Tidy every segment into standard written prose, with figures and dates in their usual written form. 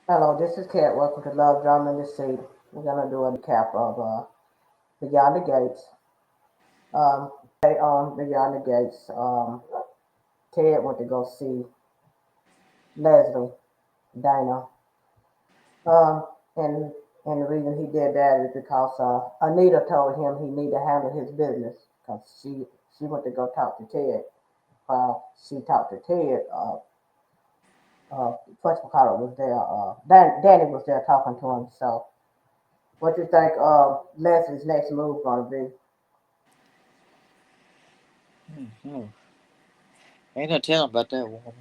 Hello, this is Kat. Welcome to Love, Drama, and Deceit. We're gonna do a recap of Beyond the Gates. Today on Beyond the Gates, Ted went to go see Leslie, Dana, um, and and the reason he did that is because Anita told him he need to handle his business because she went to go talk to Ted. While she talked to Ted, uh, first was there. Danny was there talking to him. So, what you think Leslie's next move gonna be? Hmm. Ain't no telling about that woman.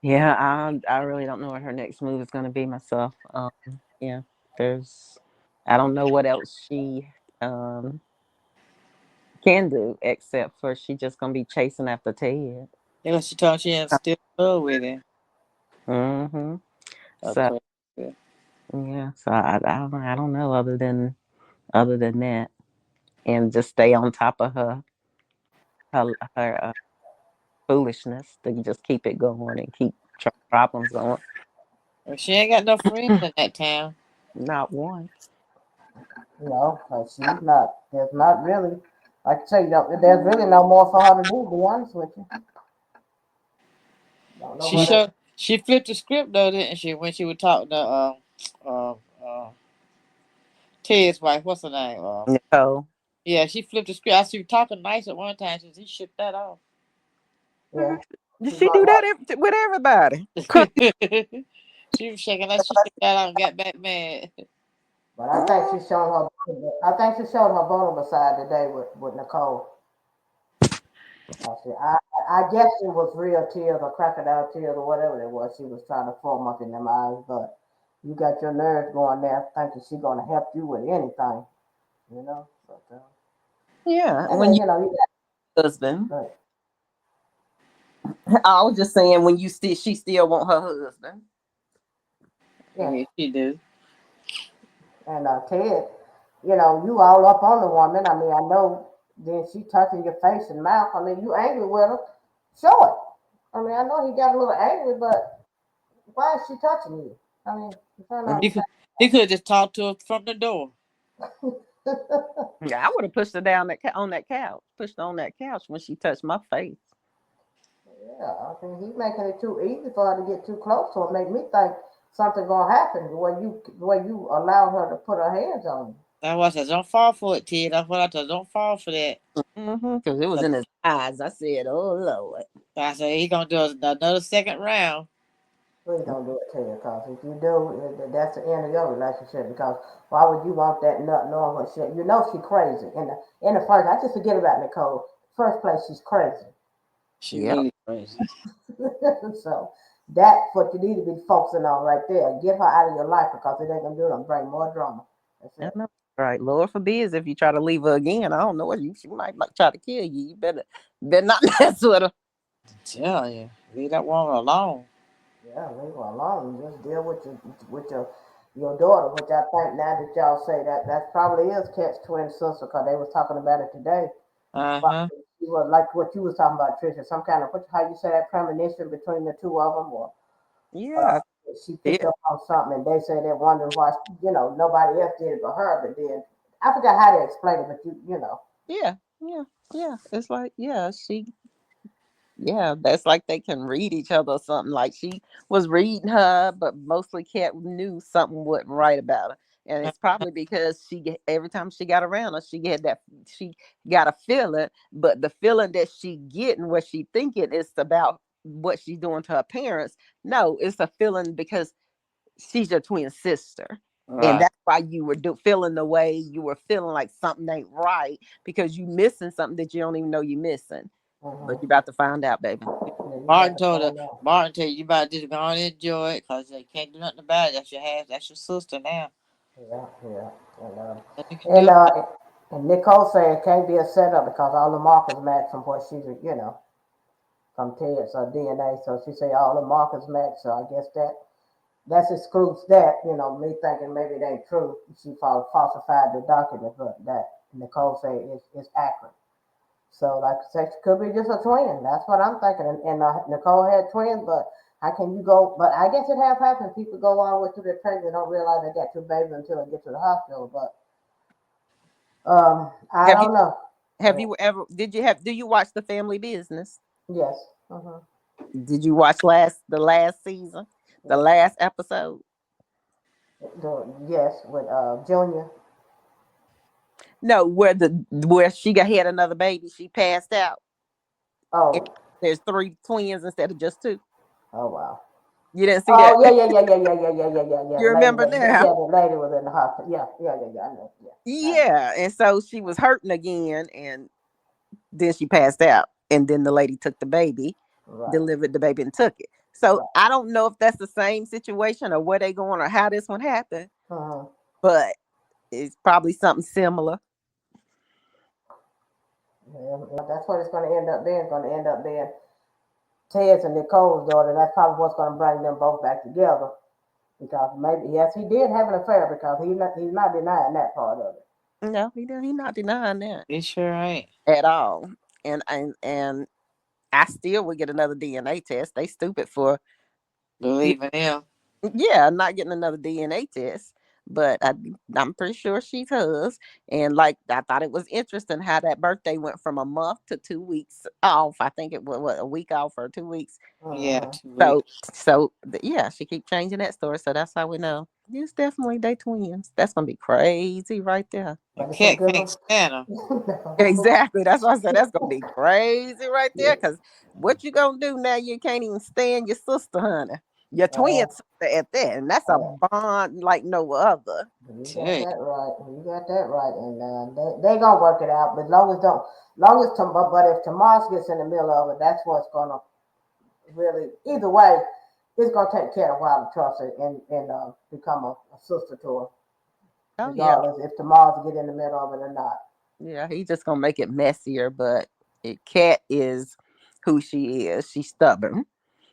Yeah, I really don't know what her next move is going to be myself. Yeah, there's I don't know what else she um can do except for she just going to be chasing after Ted. You know, she told she ain't still in love with him. Mm-hmm. So Okay. yeah, so I don't know other than that, and just stay on top of her foolishness to just keep it going and keep problems going. Well, she ain't got no friends in that town. Not one. She's not. There's not really, like I say, there's really no more for her to do. To be honest with you, don't know She what. showed she flipped the script though, didn't she? When she was talking to uh, uh Ted's wife, what's her name? Nicole. Yeah, she flipped the script. I see her talking nice at one time. He shook that off. Yeah, she's She not do that like. with everybody. She was shaking that. She shook that off and got back mad. But I think she showed her. I think she showed her vulnerable side today with Nicole. I guess it was real tears or crocodile tears or whatever it was she was trying to form up in them eyes. But you got your nerves going there, thinking she's gonna help you with anything, you know. But, Yeah, and when then you you husband. got, I was just saying when she still want her husband. yeah. Yeah, she do. And Ted, you all up on the woman. I mean, I know. Then she touching your face and mouth. I mean, you angry with her? Show it. I mean, I know he got a little angry, but why is she touching you? I mean, I'm trying to And understand. he could just talk to her from the door. Yeah, I would have pushed her down on that couch, pushed her on that couch when she touched my face. Yeah, I think he's making it too easy for her to get too close to her. Make me think something gonna happen the way you allow her to put her hands on you. That's why I said, don't fall for it, Ted. That's what I told. Don't fall for that. Because it was in his eyes. I said, "Oh Lord." I said he gonna do another second round. Please don't do it to her, because if you do, that's the end of your relationship. Because why would you want that nut knowing what shit? You know she crazy. In the first, I just forget about Nicole. First place, she's crazy. She Yep. really crazy. So that's what you need to be focusing on right there. Get her out of your life because it ain't gonna do it. Bring more drama. That's I it. know. Right, Lord forbid if you try to leave her again. I don't know what she might like try to kill you. You better not mess with her. Tell you, leave that woman alone. Yeah, leave her alone. Just deal with your daughter, which I think now that y'all say that probably is Cat's twin sister, because they was talking about it today. Uh But huh. she was like what you was talking about, Trisha, some kind of how you say that premonition between the two of them, or Yeah, she picked yeah, up on something, and they say they're wondering why nobody else did it but her. But then I forgot how to explain it, but you know. yeah, yeah, yeah. It's like yeah, that's like they can read each other or something. Like she was reading her, but mostly Cat knew something wasn't right about her. And it's probably because every time she got around her, she got a feeling, but the feeling that she getting, what she thinking is about what she's doing to her parents. No, it's a feeling because she's your twin sister. And Right. that's why you were feeling the way you were feeling, like something ain't right because you missing something that you don't even know you missing. But you Mm-hmm. about to find out, baby. Yeah, you got Martin to told her. find out. Martin told you about just go on and enjoy it because they can't do nothing about it. That's your half. That's your sister now. Yeah, yeah. And Nothing you can and do. uh, and Nicole said it can't be a setup because all the markers match from what from Ted's DNA. So she said all the markers match. So I guess that excludes that. Me thinking maybe it ain't true. She falsified the document, but that Nicole said it's accurate. So like I said, she could be just a twin. That's what I'm thinking. And Nicole had twins, but How can you go? But I guess it has happened. People go all the way through their pregnancy and don't realize they got two babies until they get to the hospital. But I Have you don't know. have you ever do you watch The Family Business? Yes. Uh-huh. Did you watch the last season? The last episode? Yes, with Junior. No, where she had another baby, she passed out. And Oh. there's 3 twins instead of just 2. Oh wow. You didn't see that? Oh yeah. You remember now? The lady was in the hospital. Yeah. I know. Yeah. Yeah, and so she was hurting again, and then she passed out, and then the lady took the baby, Right. delivered the baby, and took it. So Right. I don't know if that's the same situation or where they going or how this one happened, Uh-huh. but it's probably something similar. Yeah, that's what it's going to end up being. It's going to end up being Ted's and Nicole's daughter. That's probably what's going to bring them both back together. Because maybe yes, he did have an affair. Because he's not denying that part of it. No, he's not denying that It sure ain't. at all. And I still would get another DNA test. They stupid for Believing him. not getting another DNA test. But I'm pretty sure she's hers. And like I thought it was interesting how that birthday went from a month to 2 weeks off. I think it was a week off or 2 weeks. Yeah, Uh-huh. 2 So weeks. yeah, she keep changing that story. So that's how we know. It's definitely they twins. That's gonna be crazy right there. But it's some Cat good can't ones. stand him. Exactly. That's why I said that's gonna be crazy right there. Cause what you gonna do now? You can't even stand your sister, honey. Your twin sister at that, and that's a bond like no other. You got Tell you. that right. You got that right, and they gonna work it out. But but if Tomas gets in the middle of it, that's what's gonna really. Either way, it's gonna take care of a while to trust her and become a sister to her, Oh yeah, regardless if Tomas get in the middle of it or not. yeah. He's just gonna make it messier, but Kat is who she is. She's stubborn,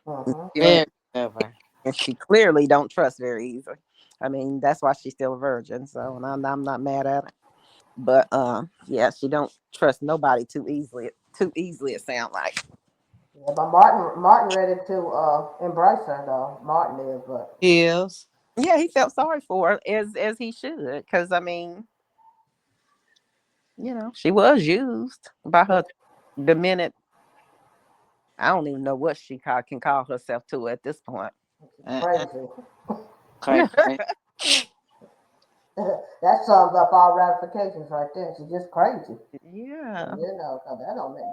Uh-huh. Very stubborn. and she clearly don't trust very easily. I mean, that's why she's still a virgin. So, and I'm not mad at it. But yeah, she don't trust nobody too easily. Too easily, it sound like. Yeah, but Martin ready to embrace her though. Martin is, but Hills. Yeah, he felt sorry for her as he should, because I mean, she was used by her the minute. I don't even know what can call herself to at this point. crazy. Crazy. That sums up all ratifications right there. She's just crazy. Yeah. 'Cause that don't make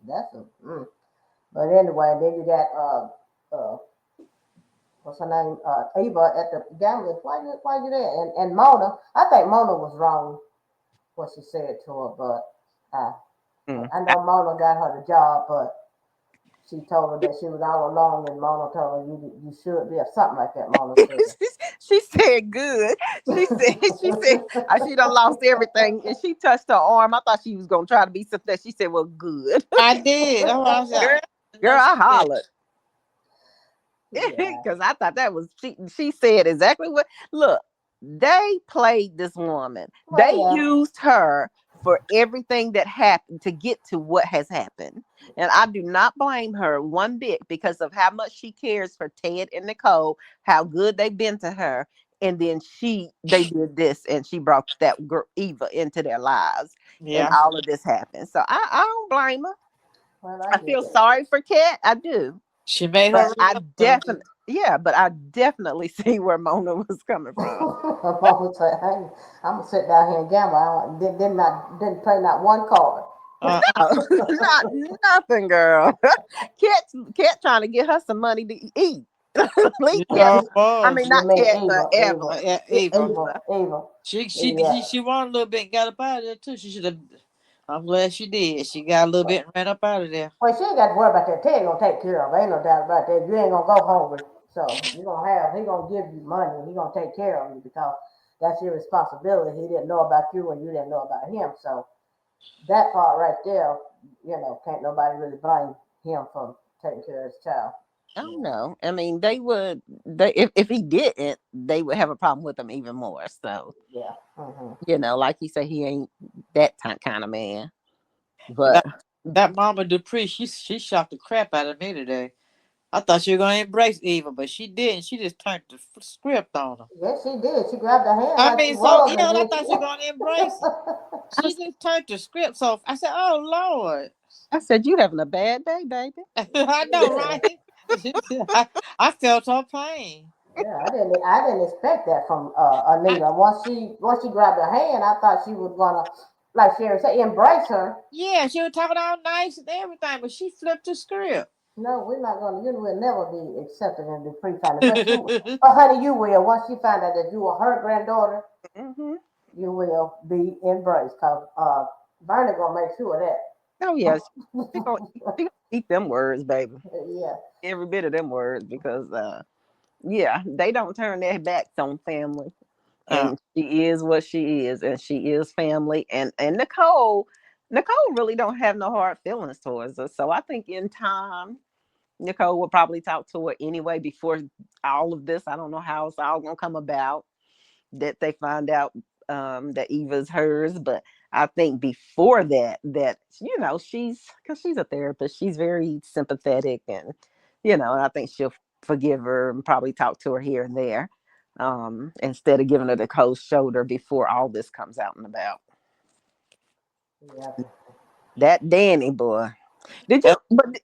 that's a. But anyway, then you got what's her name? Eva at the gambling. Why you there? And Mona. I think Mona was wrong what she said to her, but I know Mona got her the job, but she told her that she was all alone, and Mona told her you should be or something like that. Mona said. She said good. She said she done lost everything, and she touched her arm. I thought she was gonna try to be something. She said, "Well, good." I did. That's what I was like. Girl, I hollered. Yeah. Because I thought that was she said exactly what. Look, they played this woman. They used her for everything that happened to get to what has happened, and I do not blame her one bit because of how much she cares for Ted and Nicole, how good they've been to her, and then they did this, and she brought that girl Eva into their lives, and all of this happened. So I don't blame her. Well, I feel sorry for Kat. I do. She made But her. but I definitely see where Mona was coming from. Mama said, "Hey, I'm gonna sit down here and gamble. Didn't play not one card." Not nothing, girl. Cat trying to get her some money to eat. I mean, not Cat, but Evelyn. Eva. She won a little bit and got up out of there too. She should have. I'm glad she did. She got a little bit and ran up out of there. Well, she ain't got to worry about that. Ted gonna take care of her. Ain't no doubt about that. You ain't gonna go hungry. So he gonna give you money. He gonna take care of you because that's your responsibility. He didn't know about you and you didn't know about him. So that part right there, can't nobody really blame him for taking care of his child. I don't know. I mean, if he didn't, they would have a problem with him even more. So yeah, like you say, he ain't that kind of man. But that Mama Dupree, she shocked the crap out of me today. I thought she was gonna embrace Eva, but she didn't. She just turned the script on her. Yes, she did. She grabbed her hand I like she mean, so was, yeah, and I then thought she was gonna embrace it. She just turned the script. So I said, "Oh Lord." I said, "You having a bad day, baby?" I know, right? I felt her pain. yeah, I didn't expect that from Anita. Once she grabbed her hand, I thought she was gonna, like Sherry said, embrace her. Yeah, she was talking all nice and everything, but she flipped the script. No, we're not gonna. You will never be accepted in the free family. But honey, you will. Once she find out that you are her granddaughter, Mm-hmm. you will be embraced. Cause Bernie gonna make sure of Oh yes, she gonna, that. she gonna eat them words, baby. Yeah. Every bit of them words, because yeah, they don't turn their backs on family. uh, And she is what she is, and she is family. And Nicole really don't have no hard feelings towards us. So I think in time, Nicole will probably talk to her anyway before all of this. I don't know how it's all gonna come about that they find out that Eva's hers, but I think before that, she's, because she's a therapist, she's very sympathetic, and I think she'll forgive her and probably talk to her here and there, instead of giving her the cold shoulder before all this comes out and about. Yeah. That Danny boy, did you? that, But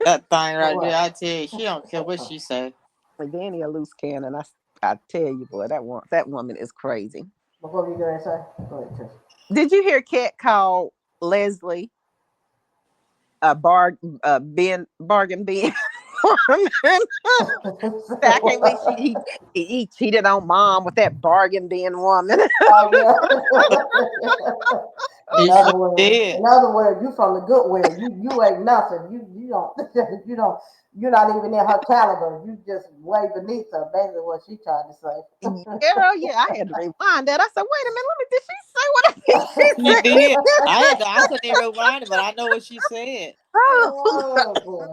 that thing right there, What? I tell you, she don't care what she say. Danny a loose cannon. I tell you, boy, that woman is crazy. Before you go and say, go ahead, Trish. Did you hear Cat call Leslie bargain bin woman? I can't believe he cheated on mom with that bargain bin woman. Oh yeah. He sure did. In other words, you from the Goodwill. You ain't nothing. You don't you don't you're not even in her caliber. You just way beneath her. Basically, what she tried to say. Girl, yeah, I had to rewind that. I said, wait a minute, let me. Did she say what I think she She said? did. I couldn't even rewind it, but I know what she said. Oh, Oh boy.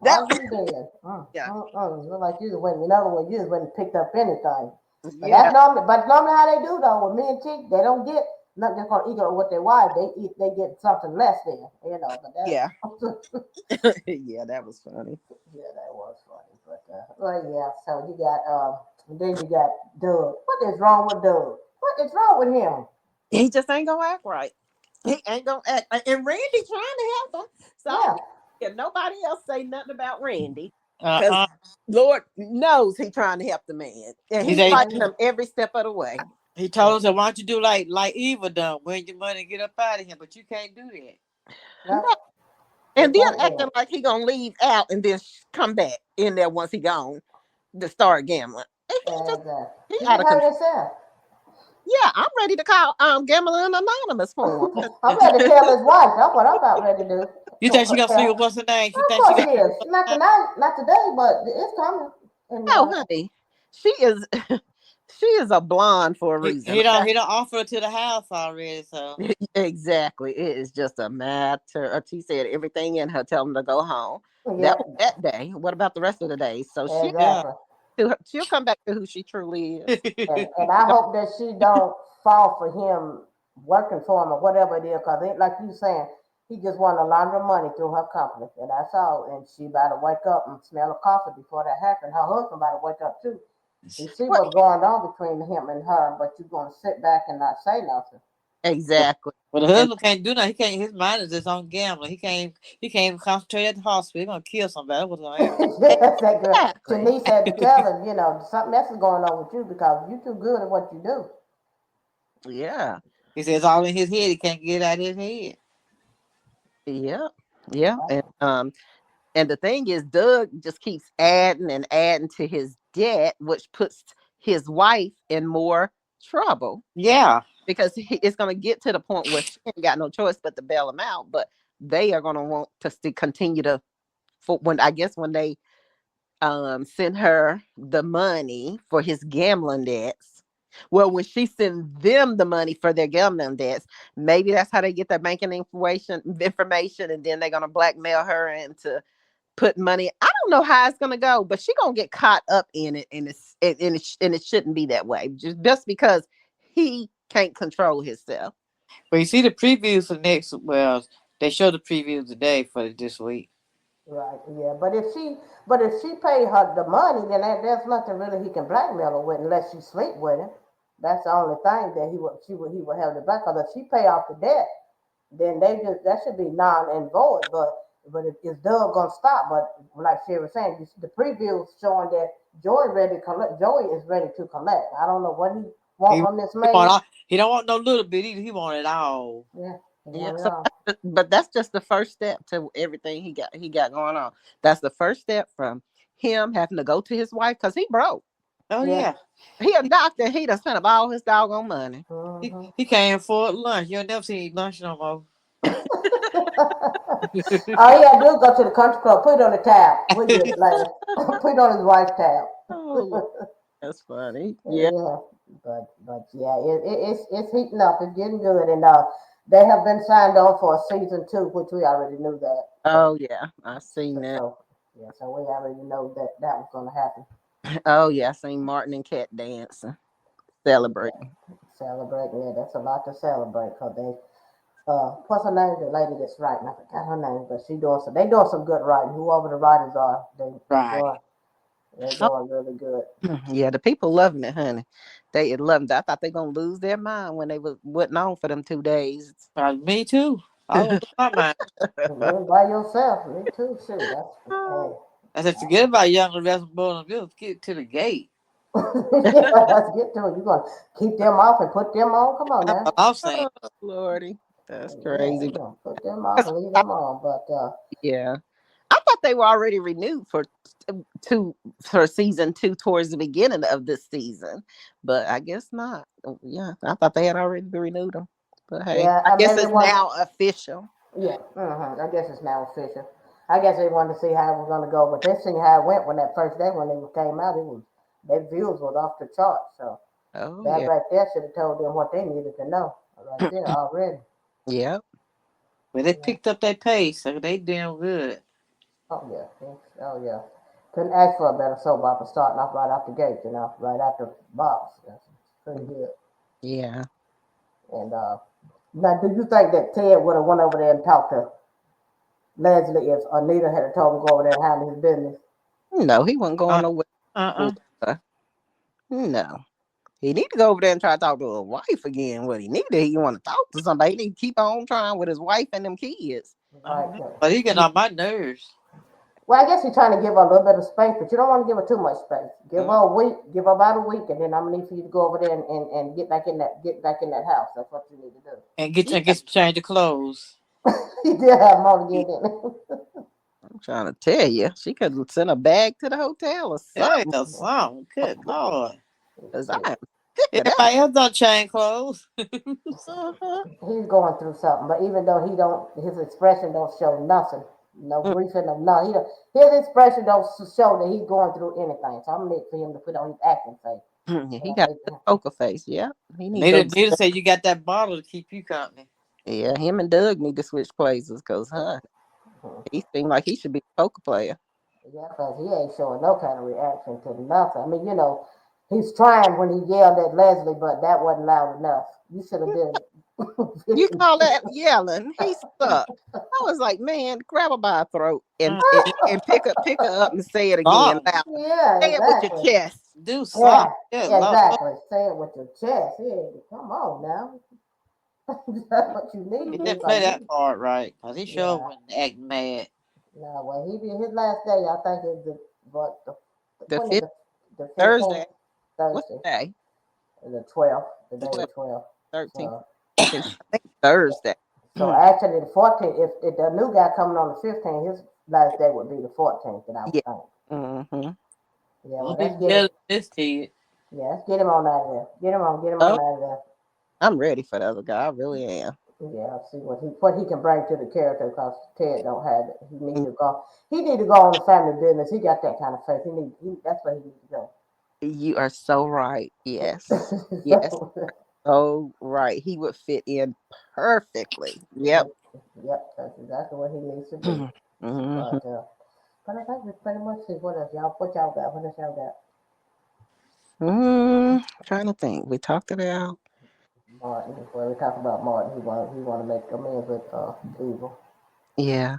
that Bargain bin. yeah, Look like you just went. In other words, you just went and picked up anything. But yeah, but normally how they do though. With me and Chick, they don't get not just gonna eat it with their wife. They get something less than. But yeah, that yeah. That was funny. yeah, that was funny. But well, yeah. So you got then you got Doug. What is wrong with Doug? What is wrong with him? He just ain't gonna act right. He ain't gonna act. And Randy trying to help him. So I Yeah. don't care nobody else say nothing about Randy, because Uh-uh. Lord knows he trying to help the man, and He he said fighting him every step of the way. he told us that why don't you do like Eva done, win your money and get up out of here, but you can't do that. No, they And then can't do acting like he gonna leave out and then come back in there once he gone to start gambling. And it. And he he out can of hurt control. himself. Yeah, I'm ready to call Gambling Anonymous for him. I'm ready to tell his wife. That's what I'm about ready to do. You think she gonna sleep with what's her name? She Of think she course got she is. Not tonight, not today, but it's coming. And Oh, honey, she is she is a blonde for a he, reason. he don't he don't offer her to the house already, so Okay? Exactly. It is just a matter. She said everything in her tell him to go home. That yeah, was that day. What about the rest of the days? So yeah. exactly. she'll come back to who she truly is. And I hope that she don't fall for him working for him or whatever it is, because like you saying, he just want to launder money through her company, and that's all. And she about to wake up and smell a coffee before that happens. Her husband about to wake up too. You see What? what's going on between him and her, but you're gonna sit back and not say nothing. Exactly. Well, the And husband can't do nothing. He can't. His mind is just on gambling. He can't. He can't even concentrate at the hospital. He's gonna kill somebody. That's what's gonna happen. Yes, that girl. exactly. Shanice had to tell him, something else is going on with you because you too good at what you do. Yeah. He says it's all in his head. He can't get it out of his head. Yeah. Yeah. And the thing is, Doug just keeps adding and adding to his debt, which puts his wife in more trouble, Yeah. because it's going to get to the point where she ain't got no choice but to bail him out. But they are going to want to still continue to, when I guess when they send her the money for his gambling debts. Well, when she sends them the money for their gambling debts, maybe that's how they get their banking information, and then they're gonna blackmail her into put money. I don't know how it's gonna go, but she's gonna get caught up in it, and it shouldn't be that way. Just because he can't control himself. But you see the previews for next. Well, they show the previews today for this week. Right, yeah, but if she pay her the money, then there's nothing really he can blackmail her with unless she sleep with him. That's the only thing that he would have to black. Cause if she pay off the debt, then they just that should be non and void. But it's Doug gonna stop. But like Sherry was saying, the preview showing that Joey is ready to collect. I don't know what he want He, from this he want man. all, he don't want no little bit either. He want it all. Yeah, he Yeah, want it so all. but that's just the first step to everything he got going on. That's the first step from him having to go to his wife because he broke. Oh Yeah. yeah. He a doctor. He done spent up all his doggone money. Mm-hmm. He can't afford lunch. You'll never see lunch no more. All he had to do is go to the country club, put it on the tab. We get it later. Put it on his wife's tab. Oh, Lord, that's funny. Yeah. Yeah, but yeah, it's heating up. It's getting good, and they have been signed on for a season two, which we already knew that. Oh yeah, I seen So, that. so yeah, so we already know that that was going to happen. Oh yeah, I seen Martin and Cat dancing, celebrating. Celebrating, yeah, that's a lot to celebrate because they what's her name? The lady that's writing, I forgot her name, but she doing some. They doing some good writing. Whoever the writers are, Right. they're Oh, doing really good. yeah, the people loving it, honey. They loving it. I thought they gonna lose their mind when they wasn't on for them 2 days. Me too. I was my mind. Live by yourself, me too. Shoot, that's hey. I said, forget about young and rest boys. Let's get to the gate. Yeah, let's get to it. You're gonna keep them off and put them on. Come on That's now. what I'm saying. Oh Lordy, that's Yeah, crazy. you're gonna put them off and leave them on. But Yeah, I thought they were already renewed two for season two towards the beginning of this season, but I guess not. Yeah, I thought they had already renewed them. But hey, yeah, I guess maybe they it's want. now official. Yeah, I guess it's now official. I guess they wanted to see how it was gonna go, but they seen how it went when that first day when they came out. It was their views was off the charts. So Oh that yeah, right there should have told them what they needed to know right there already. yeah. But they Yeah. picked up their pace, so they damn good. Oh yeah. Oh yeah. Couldn't ask for a better soap opera starting off right off the gate, right after Box. That's pretty good. Yeah. And now, do you think that Ted would have went over there and talked to Leslie if Anita had told him to go over there and handle his business? No, he wasn't going Uh nowhere. uh. No. He need to go over there and try to talk to his wife again. What he needed, he want to talk to somebody. He need to keep on trying with his wife and them kids. Right. But he getting on my nerves. Well, I guess he's trying to give her a little bit of space, but you don't want to give her too much space. Give Uh, her a week, give her about a week, and then I'm gonna need for you to go over there and get back in that house. That's what you need to Yeah, and get some change of clothes. do. He did have more to get in. I'm trying to tell you, she could send a bag to the hotel or Yeah, something. something. Good lord. Cause I am sick of that. Everybody else don't change clothes. Uh-huh. He's going through something, but even though he don't, his expression don't show nothing, no Mm, grief in him, no, he don't, his expression don't show that he's going through anything. So I'm need for him to put on his acting face. yeah, And he I got think, a poker face. Yeah, he need to Nita, go. Nita said you got that bottle to keep you company. Yeah, him and Doug need to switch places. Cause he seemed like he should be a poker player. yeah, because he ain't showing no kind of reaction to nothing. I mean, he's trying when he yelled at Leslie, but that wasn't loud enough. You should have been You 50. call that yelling? He sucked. I was like, man, grab her by the throat and Uh, and pick her up and say it again Something. loud. Yeah, Say it with your exactly. chest. Do Yeah, something. Good lord. exactly. Say it with your chest. Yeah, come on now. That's what you He need. didn't It's play like, that part right. Because he sure yeah. wasn't acting mad. No, when he did his last day, I think it's The when is fifth the 15th Thursday. What's Thursday, the day? the 12th, the day the 12th, 12th. 13th, So 14th. I think Thursday. so actually the 14th, if the new guy coming on the 15th, his last day would be the 14th. That I would Yeah. think. Mm-hmm. Yeah, well Don't be let's get him. jealous of this kid. Yeah, let's get him on out of there. Get him Oh, on out of there. I'm ready for the other guy. I really am. Yeah, I'll see what he can bring to the character because Ted don't have it. He need to go. He need to go on the family business. He got that kind of faith. That's where he needs to You are so right. Yes. Yes. go. So, Oh, right. He would fit in perfectly. Yep. yep, yep, that's exactly what he needs to be. Mm-hmm. But but I think we pretty much see what else what y'all got. What else y'all got? Trying to think. We talked about. Martin. Well, we talked about Martin. He want to make amends with evil. Yeah.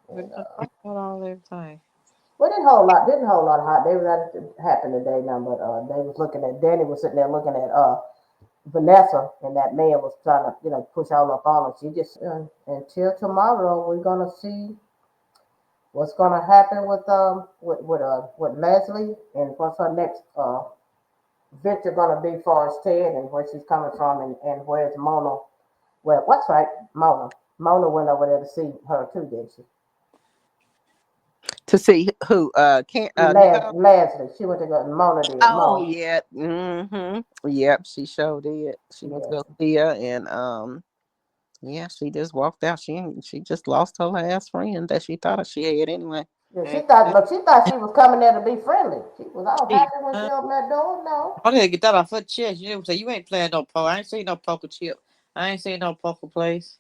We And, gonna talk about all everything. well, didn't hold a lot of hot. They was at it happened today now, but they was looking at Danny was sitting there looking at Vanessa, and that man was trying to push all up on her. She just until tomorrow we're gonna see what's gonna happen with Leslie and what's her next venture gonna be for us Ted and where she's coming from and where's Mona. Well, what's right, Mona. Mona went over there to see her too, didn't she? To see who can't Nicole. Leslie. She went to go. Mona did. Oh Mona. yeah. Yep, she sure did. She went to Yeah. go see her, and yeah, she just walked out. She just lost her last friend that she thought she had anyway. Yeah, she Hey, thought. Look, she thought she was coming there to be friendly. She was all she, happy when she opened that door. No. I didn't get that off her chest. You know, say you ain't playing no poker. I ain't seen no poker chip. I ain't seen no poker place.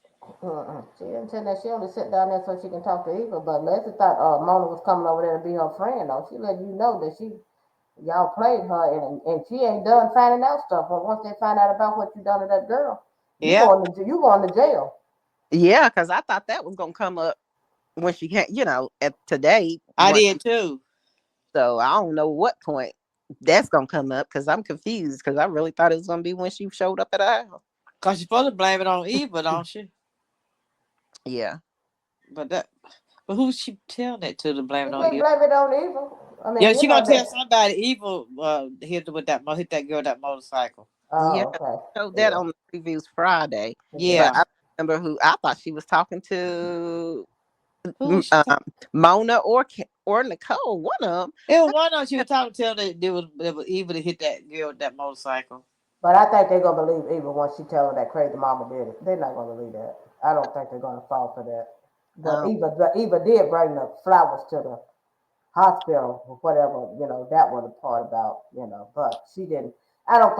She didn't tell that. She only sit down there so she can talk to Eva. But Leslie thought Mona was coming over there to be her friend. Though she let you know that y'all played her and she ain't done finding out stuff. But once they find out about what you done to that girl, Yeah, you going to jail. Yeah, because I thought that was gonna come up when she can't, at today. I did too. So I don't know what point that's gonna come up because I'm confused because I really thought it was gonna be when she showed up at our house. Cause she supposed to blame it on Eva, don't she? Yeah. But that, but who's she telling that to blame She it on didn't Eva? blame it on Eva. I Yeah, mean, she gonna tell somebody Eva hit that girl with that motorcycle. Yeah. Oh, okay. Showed that Yeah. on the previews Friday. Yeah. But Yeah. I remember who I thought she was talking to Who was she Mona or Nicole, one of them. It was one of them she was talking to that there was Eva to hit that girl with that motorcycle. But I think they're gonna believe Eva once she tell her that crazy mama did it. They're not gonna believe that. I don't think they're gonna fall for that. But Um, Eva did bring the flowers to the hospital or whatever. That was the part about. But she didn't. I don't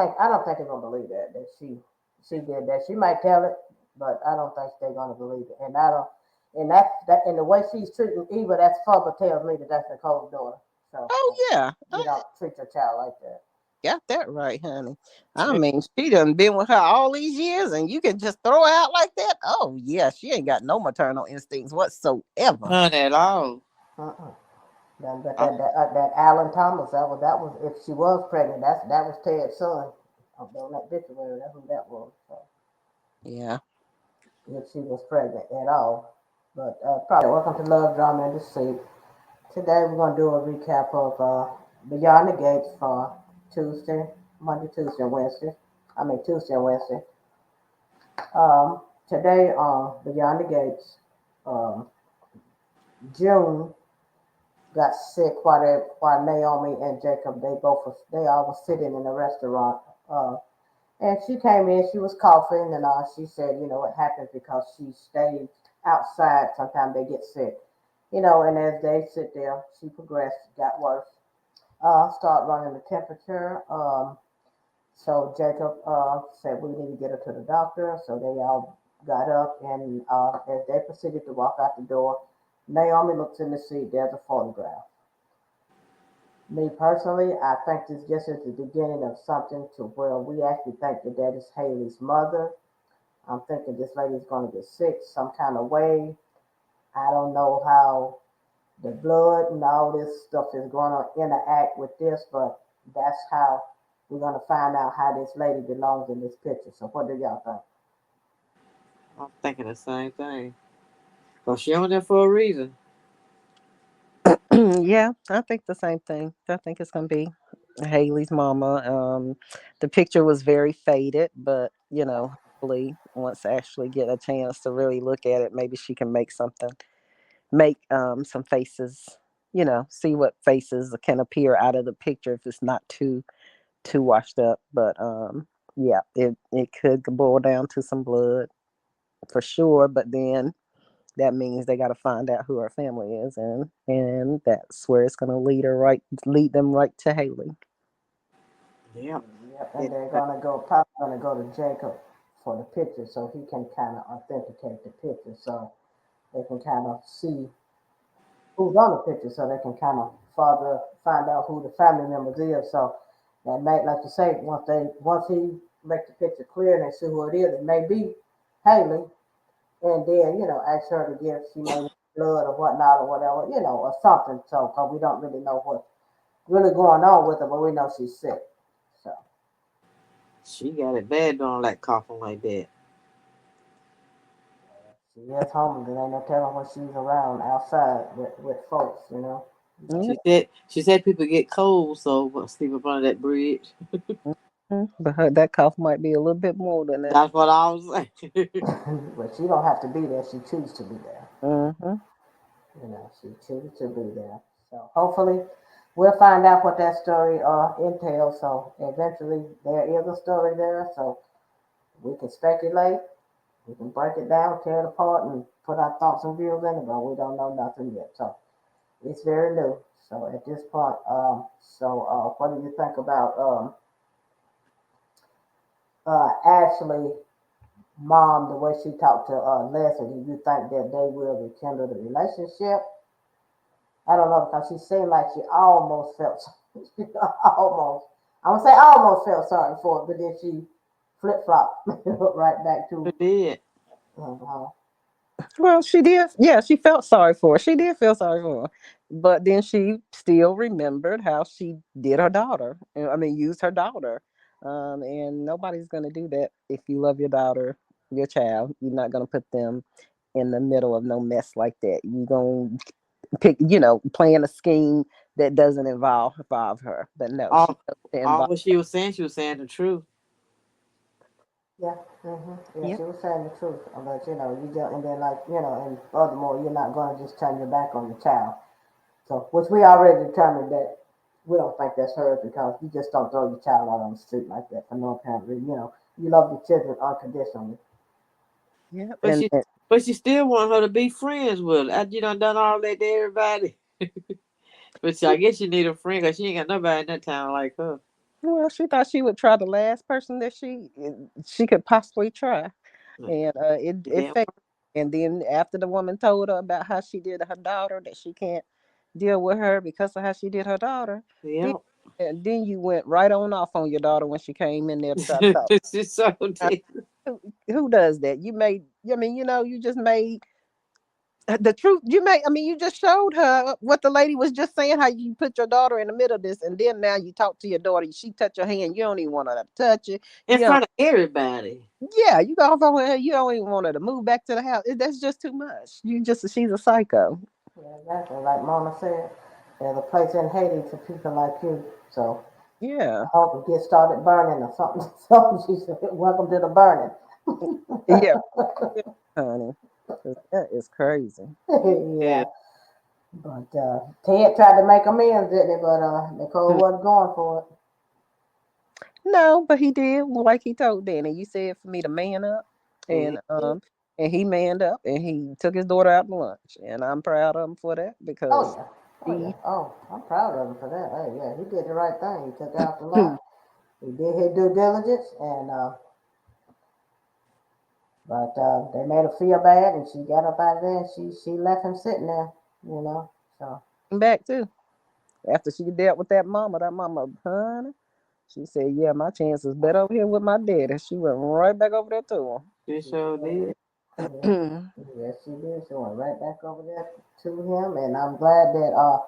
think they're gonna believe that she did that. She might tell it, but I don't think they're gonna believe it. And I don't. And the way she's treating Eva, that's further tells me that that's Nicole's daughter. So oh yeah, you don't treat your child like that. got that right, honey. I mean, she done been with her all these years, and you can just throw her out like that. Oh yeah, she ain't got no maternal instincts whatsoever. None at all. Uh-uh. But Uh, that Alan Thomas, that was if she was pregnant, that was Ted's son. On that obituary, that's who that was. So Yeah. if she was pregnant at all, but probably welcome to Love Drama and Deceit. Today we're gonna do a recap of Beyond the Gates for Tuesday, Monday, Tuesday, and Wednesday. I mean Tuesday and Wednesday. Today on Beyond the Gates, um, June got sick while Naomi and Jacob they all were sitting in a restaurant. And she came in, she was coughing, and she said, it happens because she stays outside. Sometimes they get sick, And as they sit there, she progressed, got worse. Start running the temperature. So Jacob said we need to get her to the doctor. So they all got up, and as they proceeded to walk out the door, Naomi looks in the seat. There's a photograph. Me personally, I think this just is the beginning of something to where we actually think that is Haley's mother. I'm thinking this lady's going to get sick some kind of way. I don't know how the blood and all this stuff is going to interact with this, but that's how we're going to find out how this lady belongs in this picture. So what do y'all think? I'm thinking the same thing. Cause she on there for a reason. Yeah, I think the same thing. I think it's gonna be Haley's mama. The picture was very faded, but hopefully once I actually get a chance to really look at it, maybe she can make some faces, see what faces can appear out of the picture if it's not too washed up. But yeah, it could boil down to some blood for sure. But then that means they got to find out who her family is, and that's where it's going to lead them right to Haley. Yeah. Yep, Yeah. and they're going to probably going to go to Jacob for the picture so he can kind of authenticate the picture so they can kind of see who's on the picture so they can kind of further find out who the family members is. So that may, like you say, once he make the picture clear and they see who it is, it may be Haley, and then ask her to give. She may blood or whatnot or whatever, or something. So, because we don't really know what's really going on with her, but we know she's sick. So, She got it bad doing like coughing like that. she is homeless. There ain't no telling when she's around outside with folks. Yeah. She said people get cold, so sleep up under that bridge. But that cough might be a little bit more than that. That's what I was saying. But she don't have to be there. She chooses to be there. Mm-hmm. She chooses to be there. So hopefully we'll find out what that story entails. So eventually there is a story there. So we can speculate, we can break it down, tear it apart, and put our thoughts and views in it, but we don't know nothing yet. So it's very new. So at this point, what do you think about Ashley mom, the way she talked to Leslie? Do you think that they will rekindle the relationship? I don't know because she seemed like she almost felt almost. I would say almost felt sorry for it, but then she flip flopped right back to. She did. Uh, Well, she did. Yeah, she felt sorry for her. She did feel sorry for her. But then she still remembered how she did her daughter. I mean, used her daughter. And nobody's going to do that if you love your daughter, your child. You're not going to put them in the middle of no mess like that. You're going to pick, plan a scheme that doesn't involve her. But no, she All, doesn't all involve. what she was saying the truth. yeah, yeah, Yeah. she was saying the truth, but you just and then and furthermore, you're not going to just turn your back on your child. So, which we already determined that we don't think that's hers because you just don't throw your child out on the street like that for no apparent reason. You love your children unconditionally. Yeah. But she still want her to be friends with her. After you done all that to everybody. But I guess she need a friend because she ain't got nobody in that town like her. Well, she thought she would try the last person that she could possibly try, Like, and it damn. failed. And then after the woman told her about how she did her daughter, that she can't deal with her because of how she did her daughter, then Yep. and then you went right on off on your daughter when she came in there to try to talk. She so Uh, did. who does that? You made. I mean, you just made the truth. I mean, you just showed her what the lady was just saying. How you put your daughter in the middle of this, and then now you talk to your daughter. She touch your hand. You don't even want her to touch it. In You know, front of everybody. yeah, you go off on her. You don't even want her to move back to the house. That's just too much. She's a psycho. Yeah, exactly. Like Mama said, there's a place in Haiti for people like you. So Yeah, I hope it gets started burning or something. So she said, "Welcome to the burning." yeah, honey. 'Cause that is crazy. Yeah, Yeah. but Ted tried to make amends, didn't he? But Nicole Hmm. wasn't going for it. No, but he did like he told Danny. You said for me to man up, Yeah. and he manned up, and he took his daughter out to lunch, and I'm proud of him for that Oh because yeah, oh yeah. he. Oh, I'm proud of him for that. Hey, yeah, he did the right thing. He took her out to lunch. He did his due diligence, and but they made her feel bad, and she got up out of there, and she left him sitting there. So Back too. After she dealt with that mama, honey, she said, "Yeah, my chances better over here with my daddy." She went right back over there to She she sure sure did. did. Yeah, him. yes, she did. She went right back over there to him, and I'm glad that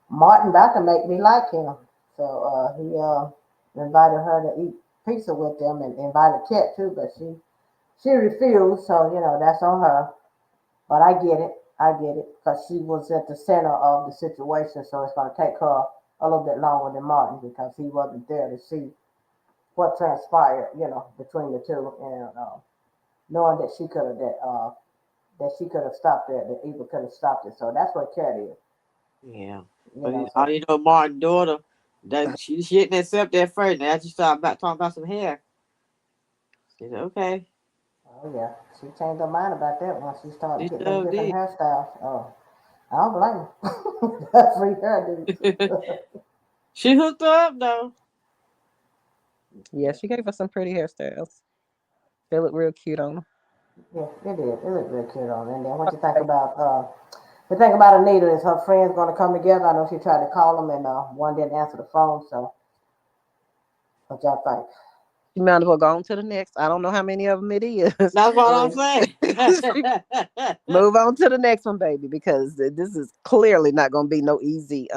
Martin about to make me like him. So he invited her to eat pizza with them, and invited Kat too, but she refused. So that's on her. But I get it. I get it because she was at the center of the situation, so it's going to take her a little bit longer than Martin because he wasn't there to see what transpired, between the two, and knowing that she could have stopped it, that Eva could have stopped it. So that's what Cat is, Yeah. you But know. all So Martin's daughter, that she didn't accept that first. Now she started about talking about some hair. She said, okay. oh yeah, she changed her mind about that once she started She getting them sure different did. hairstyles. Oh, I don't blame her. That's free hair, dude. She hooked her up though. Yeah, she gave us some pretty hairstyles. They look real cute on them. Yeah, it did. It looked real cute on. And then what you think about the thing about Anita is her friends gonna come together. I know she tried to call them and one didn't answer the phone, so what y'all think? You might as well go on to the next. I don't know how many of them it is. That's what I'm but saying. move on to the next one, baby, because this is clearly not going to be no easy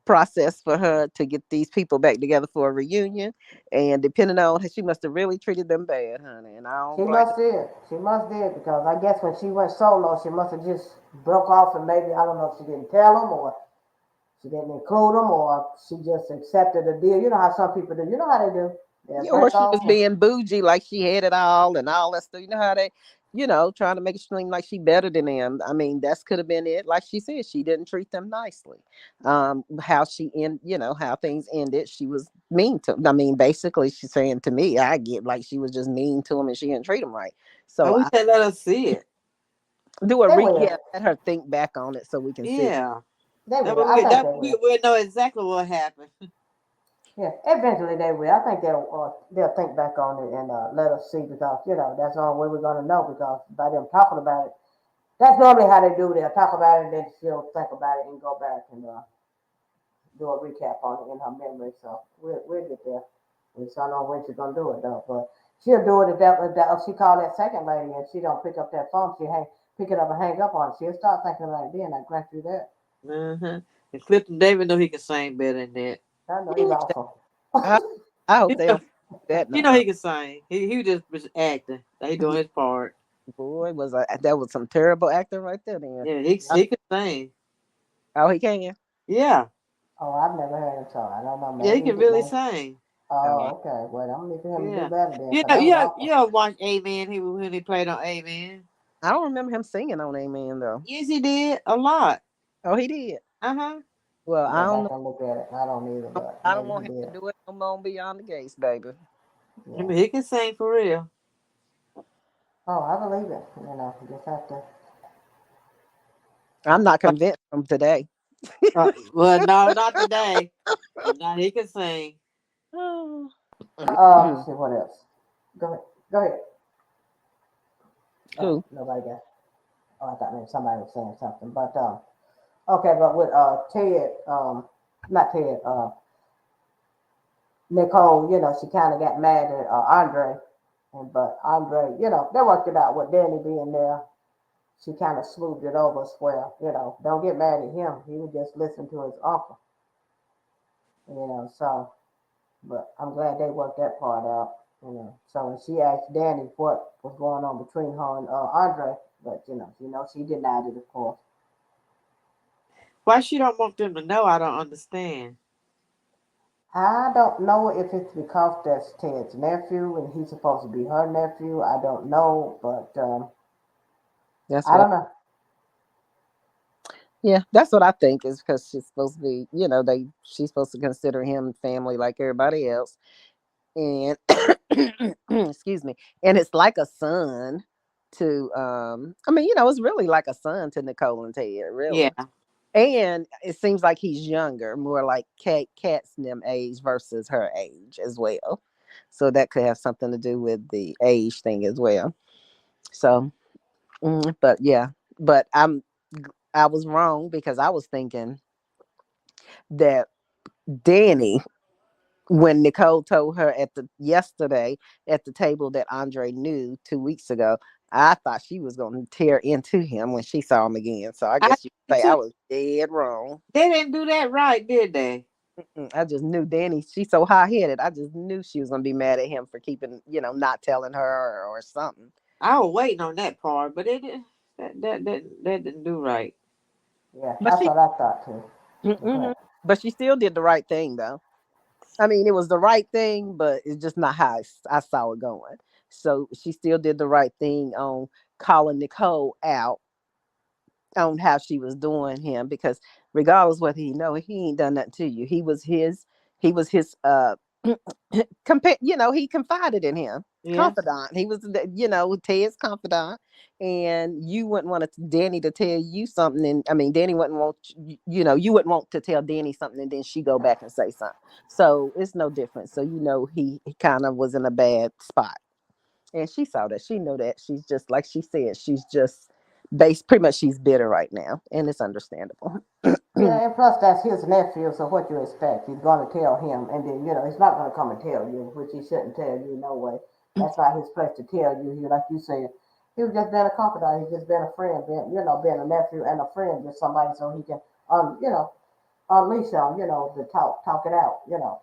process for her to get these people back together for a reunion. And depending on how she must have really treated them bad, honey. And I She don't blame must did. She must did because I guess when she went solo, she must have just broke off and maybe I don't know if she didn't tell them or she didn't include them or she just accepted the deal. You know how some people do. You know how they do. They'll yeah, or break she was off. And, being bougie, like she had it all that stuff. You know how they, trying to make it seem like she better than them. I mean, that's could have been it. Like she said, she didn't treat them nicely. How she how things ended. She was mean to. I mean, basically, she's saying to me, I get like she was just mean to him and she didn't treat him right. I So wish I they let us see it. do a they yeah, will. let her think back on it so we can see. Yeah. They That will. way I think that they way will. we'll know exactly what happened. Yeah, eventually they will. I think they'll think back on it and let us see because that's the only way we're gonna know because by them talking about it, that's normally how they do. They'll talk about it and then she'll think about it and go back and do a recap on it in her memory. So we'll get there. We just don't know when she's gonna do it though. But she'll do it if she call that second lady and she don't pick up that phone. Pick it up and hang up on it. She'll start thinking like, then I grant you that. Uh-huh. And Clifton David know he can sing better than that. I know he's awesome. I, I hope You they know, don't do that you know now. he can sing. He just was acting. He doing his part. Boy, that was some terrible acting right there. Then Yeah, he can sing. oh, he can. Yeah. Oh, I've never heard him talk. I don't know. Yeah, he Maybe he can did. really Maybe. sing. Oh, Oh, okay. Well, I'm gonna need for him to do Yeah. better then, You cause know, that was you awful. ever watch Amen? He when he played on Amen. I don't remember him singing on Amen though. Yes, he did a lot. Oh, he did. Uh-huh. Well, I Go don't back know. and look at it. I don't either, but I don't maybe want he him to did. do it no more beyond the gates, baby. I Yeah. mean, he can sing for real. Oh, I believe it. Just have to. I'm not convinced from today. Well, no, not today. But now he can sing. Oh. Let's see what else. Go ahead. Go ahead. Oh, Who? nobody got. Oh, I thought maybe somebody was saying something, but okay, but with Ted, not Ted, Nicole, she kind of got mad at Andre, but Andre, they worked it out with Danny being there. She kind of smoothed it over square. Don't get mad at him. He would just listen to his uncle. So, but I'm glad they worked that part out. So when she asked Danny what was going on between her and Andre, but she denied it, of course. Why she don't want them to know? I don't understand. I don't know if it's because that's Ted's nephew and he's supposed to be her nephew. I don't know, but That's I what. don't know. Yeah, that's what I think is because she's supposed to be. She's supposed to consider him family like everybody else, and excuse me, and it's like a son to. I mean, it's really like a son to Nicole and Ted, really. Yeah. And it seems like he's younger, more like Kat's them age versus her age as well. So that could have something to do with the age thing as well. So, but yeah, but I was wrong because I was thinking that Danny, when Nicole told her at the yesterday at the table that Andre knew 2 weeks ago, I thought she was going to tear into him when she saw him again. So I I guess you could did say I too. was dead wrong. They didn't do that right, did they? I just knew Danny. She's so high headed. I just knew she was gonna be mad at him for keeping, not telling her or something. I was waiting on that part, but it didn't. That didn't do right. Yeah, But that's she, what I thought too. Mhm. But But she still did the right thing, though. I mean, it was the right thing, but it's just not how I saw it going. So she still did the right thing on calling Nicole out on how she was doing him because regardless whether he ain't done nothing to you. He was his he confided in him. Yeah. Confidant. He was Ted's confidant. And you wouldn't want Danny to tell you something. And I mean, Danny wouldn't want you wouldn't want to tell Danny something and then she go back and say something. So it's no different. So he kind of was in a bad spot. And she saw that. She knew that. She's just like she said, she's just based pretty much she's bitter right now. And it's understandable. Yeah, and plus that's his nephew, so what you expect? He's gonna tell him, and then he's not gonna come and tell you, which he shouldn't tell you no way. That's not his place to tell you. He, like you said, he was just being a confidant. He's just been a friend, being a nephew and a friend with somebody, so he can, unleash on, to talk it out,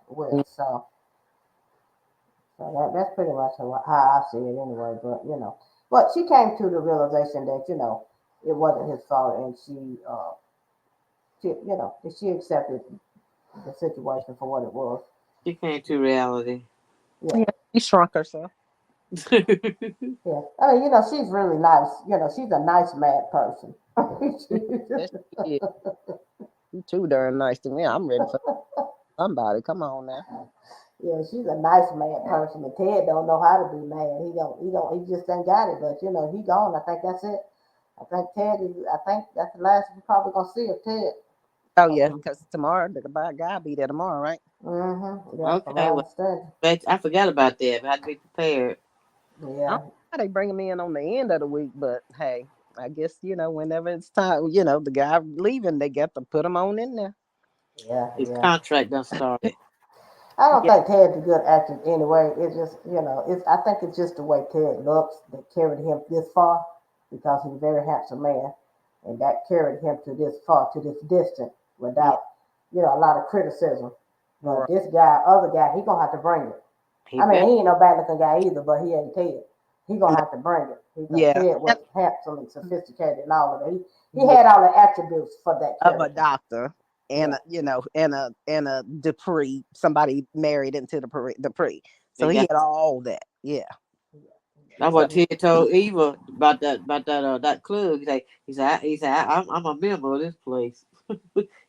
with. So that's pretty much how I see it anyway. But she came to the realization that it wasn't his fault, and she accepted the situation for what it was. She came to reality. Yeah, Yeah, she shrunk herself. yeah. I mean, she's really nice. She's a nice mad person. Yes, she is. You too darn nice to me. I'm ready for somebody. Come on now. Yeah, she's a nice mad person. And Ted don't know how to be mad. He just ain't got it. But he gone. I think that's it. I think Ted is. I think that's the last we're probably gonna see of Ted. Oh yeah, because tomorrow the guy be there tomorrow, right? Yeah, from my Okay, well, understanding. I forgot about that. I had to be prepared. I don't Yeah, know how they bring him in on the end of the week, but hey, I guess whenever it's time, the guy leaving, they got to put him on in there. yeah, His yeah. contract done started. I don't Yeah, think Ted's a good actor anyway. It's just, it's. I think it's just the way Ted looks that carried him this far because he's a very handsome man, and that carried him to this far, to this distance yeah, without, a lot of criticism. But right. this guy, other guy, he gonna have to bring it. He I mean, better. he ain't no bad looking guy either, but he ain't Ted. He gonna No, have to bring it. yeah, Ted and, was handsome and sophisticated and all of that. He yeah, had all the attributes for that of a character. doctor and Yeah, a Dupree, somebody married into Dupree. So They he got. had all that. Yeah. That's So what Ted told Eva about that club. I'm a member of this place.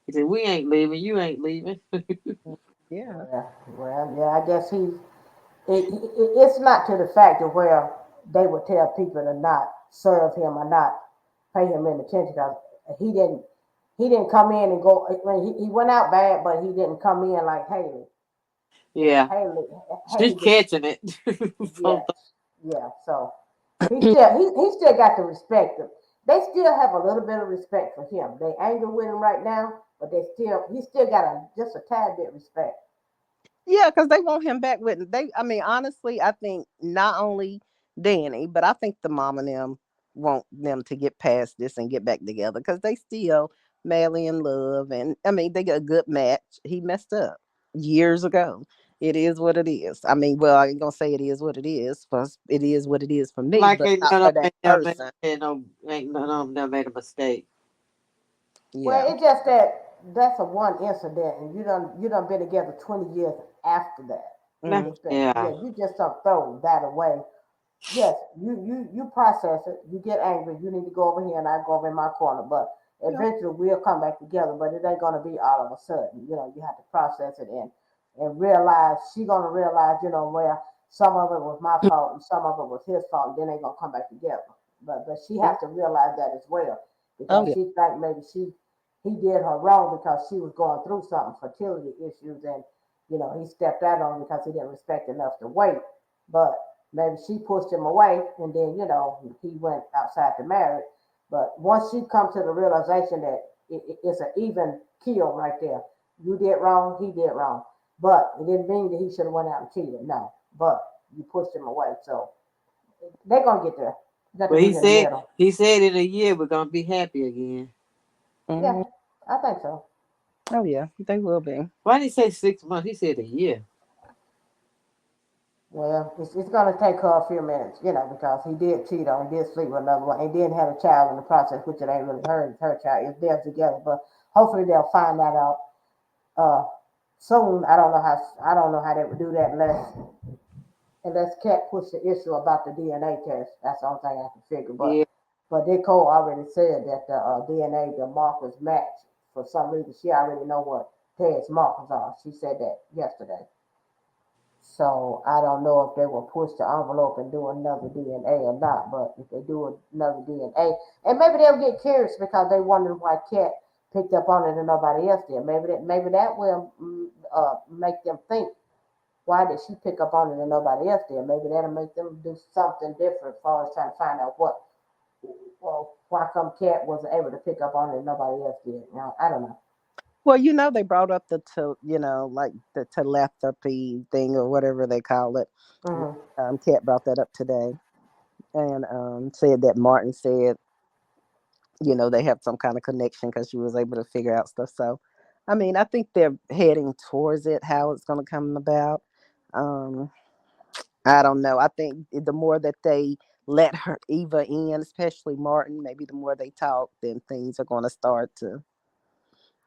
He said we ain't leaving. You ain't leaving. yeah. yeah. I guess it's not to the fact of where they would tell people to not serve him or not pay him any attention because he didn't he didn't come in and go. I mean, he went out bad, but he didn't come in like Haley. Yeah, she's Haley just catching it. yeah, yeah. So he still got to respect them. They still have a little bit of respect for him. They angry with him right now, but he still got just a tad bit respect. Yeah, because they want him back with they. I mean, honestly, I think not only Danny, but I think the mom and them want them to get past this and get back together because they still madly in love, and I mean, they got a good match. He messed up years ago. It is what it is. I mean, well, I ain't gonna say it is what it is, but it is what it is for me, Like but not for that person. ain't none of them never made a mistake. Well, Yeah. it's just that that's a one incident, and you done been together 20 years after that. You Hmm. expect, yeah, Yeah, you just don't throw that away. Yes, you process it. You get angry. You need to go over here, and I go over in my corner. But Yeah. eventually, we'll come back together. But it ain't gonna be all of a sudden. You have to process it and realize she gonna realize, where some of it was my fault and some of it was his fault. Then they gonna come back together. But she has to realize that as well Oh because yeah. she think maybe he did her wrong because she was going through something fertility issues and he stepped out on her because he didn't respect enough to wait. But maybe she pushed him away, and then he went outside to marry. But once she come to the realization that it's an even kill right there, you did wrong, he did wrong, but it didn't mean that he should have went out and cheated. No, but you pushed him away, so they're gonna get there. You got to but he meet in the said middle. he said in a year we're gonna be happy again. Yeah, Hmm. I think so. Oh yeah, they will be. Why did he say 6 months? He said a year. Well, it's going to take her a few minutes, because he did cheat on, he did sleep with another one, and then had a child in the process, which it ain't really her child. It's theirs together, but hopefully they'll find that out uh, soon. I don't know how they would do that unless Cat pushed the issue about the DNA test. That's the only thing I can figure. But Yeah, but Nicole already said that the DNA, the markers match. For some reason, she already know what Ted's markers are. She said that yesterday. So I don't know if they will push the envelope and do another DNA or not. But if they do another DNA, and maybe they'll get curious because they wonder why Cat picked up on it and nobody else did. Maybe that will make them think, why did she pick up on it and nobody else did? Maybe that'll make them do something different as far as trying to find out why come Cat wasn't able to pick up on it and nobody else did. I don't know. Well, they brought up like the telepathy thing or whatever they call it. Mm-hmm. Kat brought that up today and said that Martin said, they have some kind of connection because she was able to figure out stuff. So, I mean, I think they're heading towards it. How it's going to come about, um, I don't know. I think the more that they let her Eva in, especially Martin, maybe the more they talk, then things are going to start to,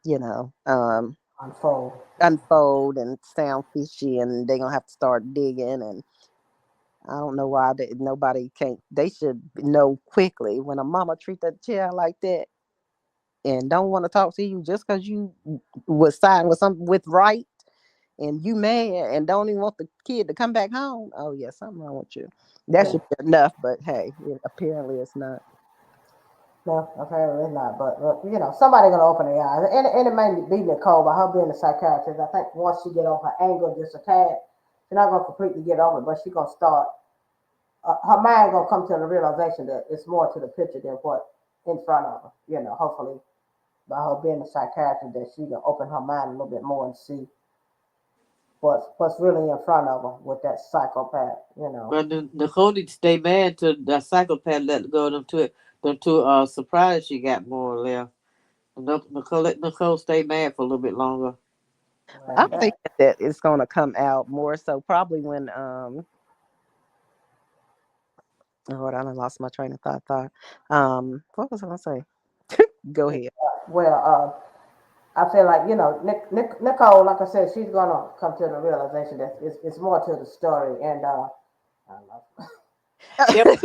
you know, um, Unfold. unfold and sound fishy, and they're gonna have to start digging. And I don't know why nobody can't. They should know quickly when a mama treat that child like that and don't want to talk to you just because you was signed with something with right and you mad and don't even want the kid to come back home. Oh yeah, something wrong with you. That Yeah. should be enough. But hey, apparently it's not. No, apparently not. But somebody gonna open their eyes, and it may be Nicole by her being a psychiatrist. I think once she get over her anger just a tad, she's not gonna completely get over it, but she gonna start. Her mind gonna come to the realization that it's more to the picture than what in front of her. Hopefully by her being a psychiatrist, that she can open her mind a little bit more and see what's really in front of her with that psychopath. But Nicole need to stay mad till that psychopath let go of them two surprise she got more or less. Nicole let Nicole stay mad for a little bit longer. I'm Well, thinking that it's gonna come out more so probably when oh, I done lost my train of thought. What was I gonna say? Go ahead. well, I feel like Nicole, like I said, she's gonna come to the realization that it's more to the story, and I don't know. Yeah, but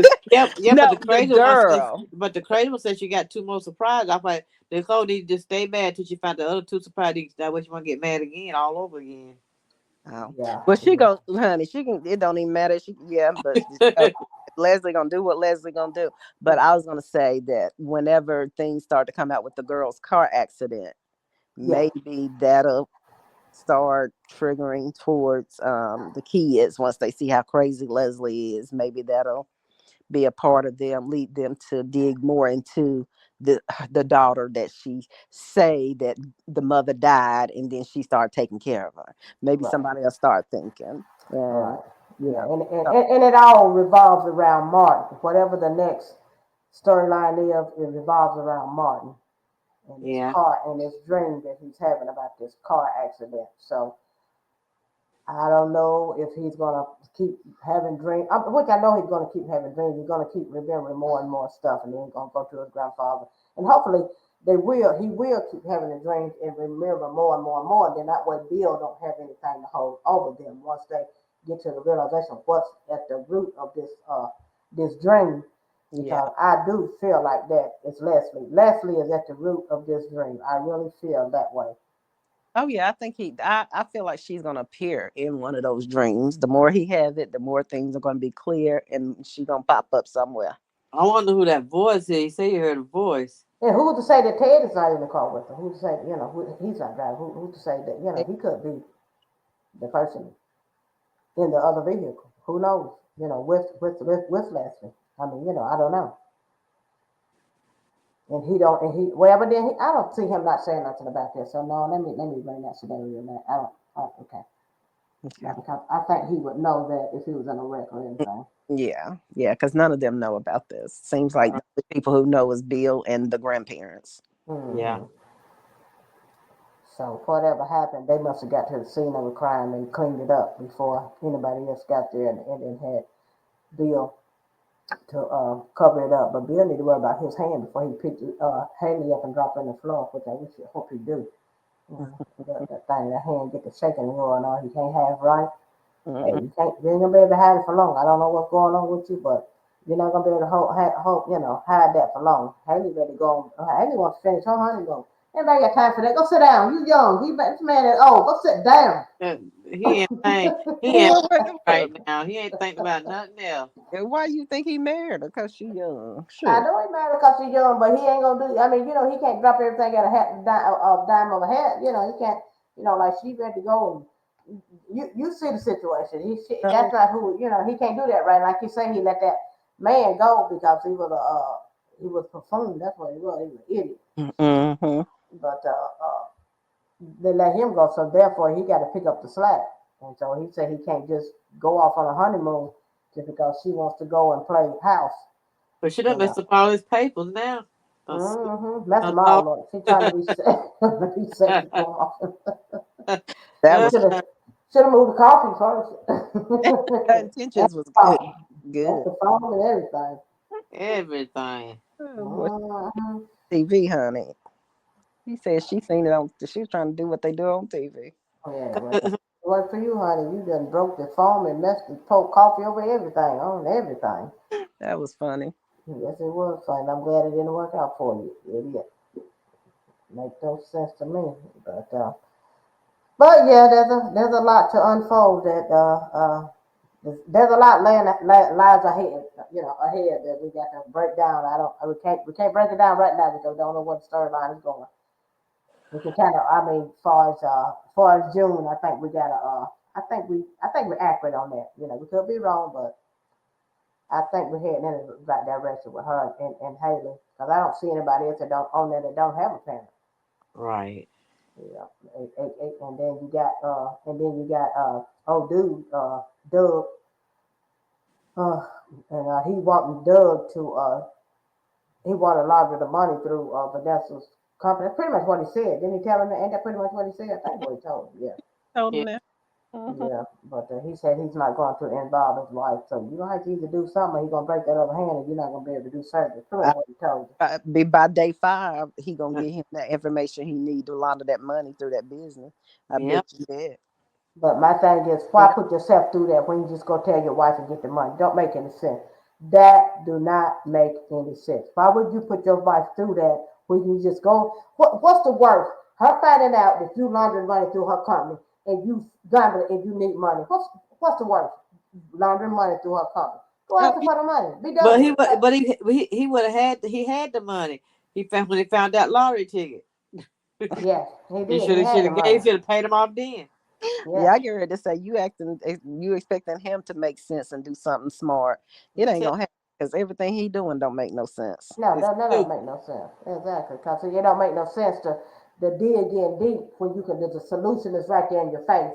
No, the the crazy one says, girl. she got two more surprises. I'm like, Nicole need to just stay mad till she find the other two surprises. That way she won't get mad again, all over again. Oh, Yeah, well, she yeah, go, honey. She can. It don't even matter. Yeah, but Leslie gonna do what Leslie gonna do. But I was gonna say that whenever things start to come out with the girl's car accident, yeah, maybe that'll start triggering towards the kids once they see how crazy Leslie is. Maybe that'll be a part of them, lead them to dig more into the the daughter that she say that the mother died and then she started taking care of her. Maybe right, somebody will start thinking, and right. you Yeah, know, and, so, and, and it all revolves around Martin. Whatever the next storyline is, it revolves around Martin and this Yeah. car and this dream that he's having about this car accident. So I don't know if he's gonna keep having dreams, which I know he's gonna keep having dreams. He's gonna keep remembering more and more stuff, and then he's gonna go to his grandfather, and hopefully he will keep having the dreams and remember more and more and more. Then that way, Bill don't have anything to hold over them once they get to the realization of what's at the root of this dream. yeah. Because I do feel like that it's Leslie. Leslie is at the root of this dream. I really feel that way. Oh yeah, I think I feel like she's gonna appear in one of those dreams. The more he has it, the more things are gonna be clear, and she's gonna pop up somewhere. I wonder who that voice is. He say you heard a voice. And who's to say that Ted is not in the car with him? Who's to say, he's not driving? Who's to say that, he could be the person in the other vehicle? Who knows? With Leslie. I mean, I don't know. And he don't, and he, well, but then I don't see him not saying nothing about this. So no, let me bring that scenario back. Okay. Yeah, Okay. because I think he would know that if he was in a wreck or anything. Yeah, yeah, because none of them know about this. Seems like Right. the people who know is Bill and the grandparents. Yeah. Mm-hmm. So whatever happened, they must have got to the scene of the crime and cleaned it up before anybody else got there and had Bill to cover it up. But Bill need to worry about his hand before he picked Haley up and drop her in the floor, which I wish hope he do. That thing, that hand get the shaking and going on. He can't have right. Hey, Mm-mm. you ain't gonna be able to hide it for long. I don't know what's going on with you, but you're not gonna be able to hide that for long. Haley ready to go. Haley wants to finish her honeymoon. Anybody got time for that? Go sit down. You young. This man is old. Go sit down. He ain't think he ain't Well, right now. He ain't thinking about nothing else. why you think he married her? Because she young. I Sure. know he married because she's young, but he ain't gonna do. I mean, he can't drop everything at a dime of a hat. He can't. Like she ready to go. And you see the situation. Oh, That's not who. He can't do that, right? Like you say, he let that man go because he was performing. That's what he was. He was an idiot. mm-hmm. But they let him go, so therefore he got to pick up the slack. And so he said he can't just go off on a honeymoon just because she wants to go and play house. But she done You know. messed up all his papers now. Mess them No. all up. She trying to be be safe for him. That She was should have moved the coffee first. her intentions was good. That's Good. the phone and everything. Everything. Oh, boy. Mm-hmm. TV, honey. He said she seen it on. She was trying to do what they do on TV. Yeah, well, it worked for you, honey. You done broke the foam and messed the coffee over everything, on everything. That was funny. Yes, it was fun. I'm glad it didn't work out for you. Idiot. Make no sense to me. But yeah, there's a lot to unfold that there's a lot lies ahead, ahead that we got to break down. We can't break it down right now because we don't know what the storyline is going. We can kind of, far as June, I think we gotta, I think we're accurate on that. We could be wrong, but I think we're heading in the right direction with her and Haley because I don't see anybody else that don't own that don't have a parent. Right. Yeah, and then you got old dude, Doug, and he wanted Doug to he wanted to launder the money through Vanessa's company. That's pretty much what he said. Didn't he tell him that? Ain't that pretty much what he said? I think what he told him. Yeah. Told Yeah. him that. Mhm. Yeah, but he said he's not going to involve his wife. So you're going to have to either do something or he's going to break that other hand and you're not going to be able to do surgery. Pretty much what he told you. By day 5, he gonna get him that information he need to launder that money through that business. I Yep. bet you that. But my thing is, why put yourself through that when you just go tell your wife and get the money? Don't make any sense. That do not make any sense. Why would you put your wife through that when you just go? What's the worst? Her finding out that you laundering money through her company and you gambling and you need money. What's the worst? Laundering money through her company. Go No, ask her for the money. Be done but with he it. would, but he would have had the money. He found when he found that lottery ticket. Yes, he He did. He had the money. should have paid him off then. Yeah, Yeah. I get ready to say you expecting him to make sense and do something smart. It ain't gonna happen because everything he doing don't make no sense. No, It's that don't stupid. make no sense. Exactly. Because it don't make no sense to dig in deep when the solution is right there in your face.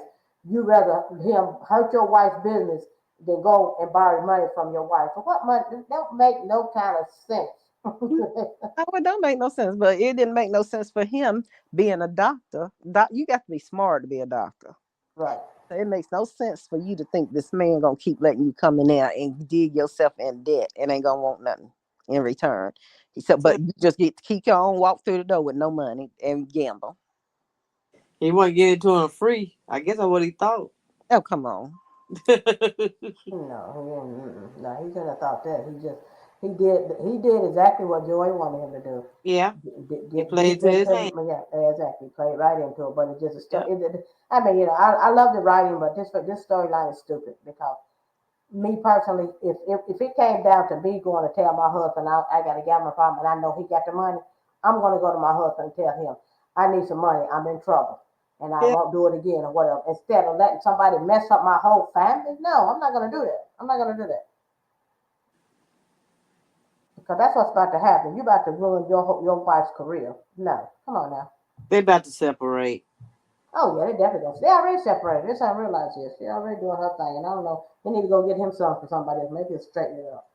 You rather him hurt your wife's business than go and borrow money from your wife. For what money? That don't make no kind of sense. No, it don't make no sense. But it didn't make no sense for him being a doctor. You got to be smart to be a doctor. Right. So it makes no sense for you to think this man gonna keep letting you come in there and dig yourself in debt and ain't gonna want nothing in return. He said, but you just get to keep your own walk through the door with no money and gamble. He wasn't getting it to him free. I guess that's what he thought. Oh, come on. No, he couldn't have thought that. He did exactly what Joey wanted him to do. Yeah, he played Get to his into hand. yeah, exactly. Played right into it, but it just Yep. I mean, I love the writing, but this storyline is stupid because me personally, if it came down to me going to tell my husband I got a gambling problem and I know he got the money, I'm going to go to my husband and tell him I need some money. I'm in trouble. And I Yeah. won't do it again or whatever. Instead of letting somebody mess up my whole family, no, I'm not going to do that. I'm not going to do that. Because that's what's about to happen. You're about to ruin your wife's career. No, come on now. They about to separate. Oh yeah, they definitely don't. They already separated. This I realize this. She already doing her thing, and I don't know. They need to go get him some for somebody else. Maybe it's straighten it up.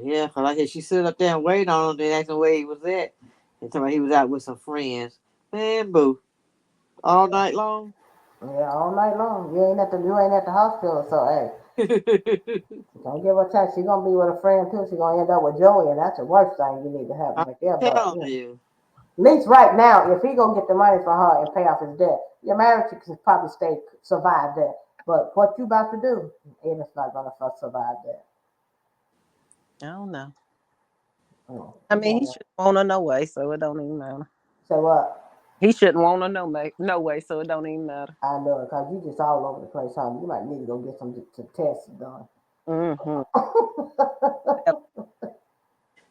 Yeah, 'cause like I said, she stood up there and waited on him. Then asked him where he was at. And told me he was out with some friends. Man, boo, all night long. Yeah, all night long. You ain't at the hospital, so hey, don't give her time. She gonna be with a friend too. She gonna end up with Joey, and that's the worst thing you need to happen I'm right there. But telling you. at least right now, if he gonna get the money for her and pay off his debt, your marriage can probably survive that. But what you about to do, it is not gonna survive that. I don't know. Oh, I mean, he yeah. shouldn't want her no way, so it don't even matter. So what? He shouldn't want her no way, so it don't even matter. I know it, cause you just all over the place, huh? You might need to go get some tests done. Mm-hmm.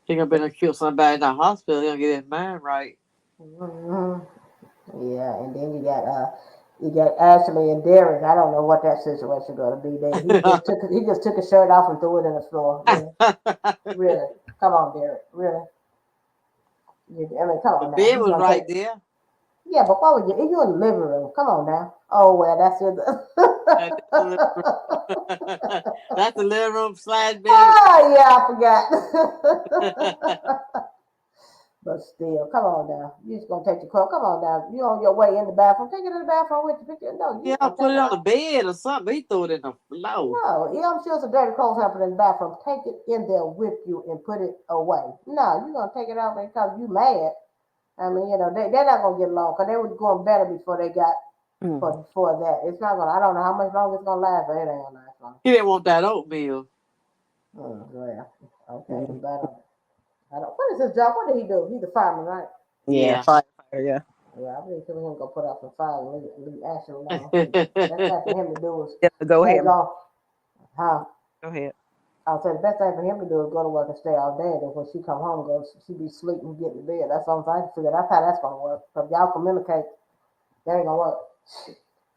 He gonna better kill somebody in the hospital. He gonna get his mind right. Mhm. Yeah, and then you got Ashley and Derek. I don't know what that situation gonna be. He just took his shirt off and threw it in the floor. Really, really. Come on, Derek. Really. I mean, come The on now. bed He's was gonna right take. there. Yeah, but why would you? If you're in the living room, come on now. Oh well, that's it. That's the living room. That's the living room slash bedroom. Oh yeah, I forgot. But still, come on now. You just gonna take your clothes. Come on now. You on your way in the bathroom? Take it in the bathroom with you. No, you Yeah, just gonna put take it it on the off. bed or something. He threw it in the floor. No, I'm sure some dirty clothes happen in the bathroom. Take it in there with you and put it away. No, you're gonna take it out because you mad. I mean, they're not gonna get along because they was going better before they got Mm. for that. It's not gonna. I don't know how much longer it's gonna last, but it ain't gonna last long. He didn't want that oatmeal. Well, okay. He Mm. better. I don't. What is his job? What did he do? He's a fireman, right? Yeah, Yeah. firefighter. Yeah, Yeah, I really feel him go put out some fire and leave Ashley alone. The best thing for him to do is yeah. Go stay ahead. gone. Huh? Go ahead. I'll say the best thing for him to do is go to work and stay all day. And when she come home, she be sleeping, get to bed. That's what I'm trying to figure. That's how that's gonna work. So if y'all communicate, that ain't gonna work.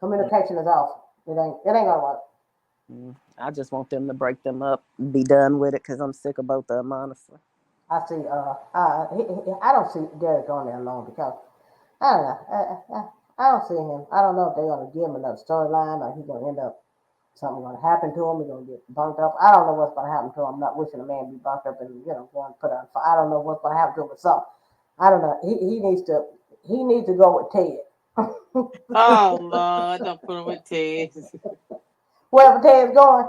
Communication is off. It ain't gonna work. I just want them to break them up, be done with it, because I'm sick of both of them, honestly. I see. I don't see Derek on there alone because I don't know. I don't see him. I don't know if they're gonna give him another storyline or he's gonna end up something gonna happen to him. He's gonna get bunked up. I don't know what's gonna happen to him. I'm not wishing a man be bunked up and going put on fire. I don't know what's gonna happen to him. But something. I don't know. He needs to go with Ted. Oh Lord, don't put him with Ted. Wherever Ted's going,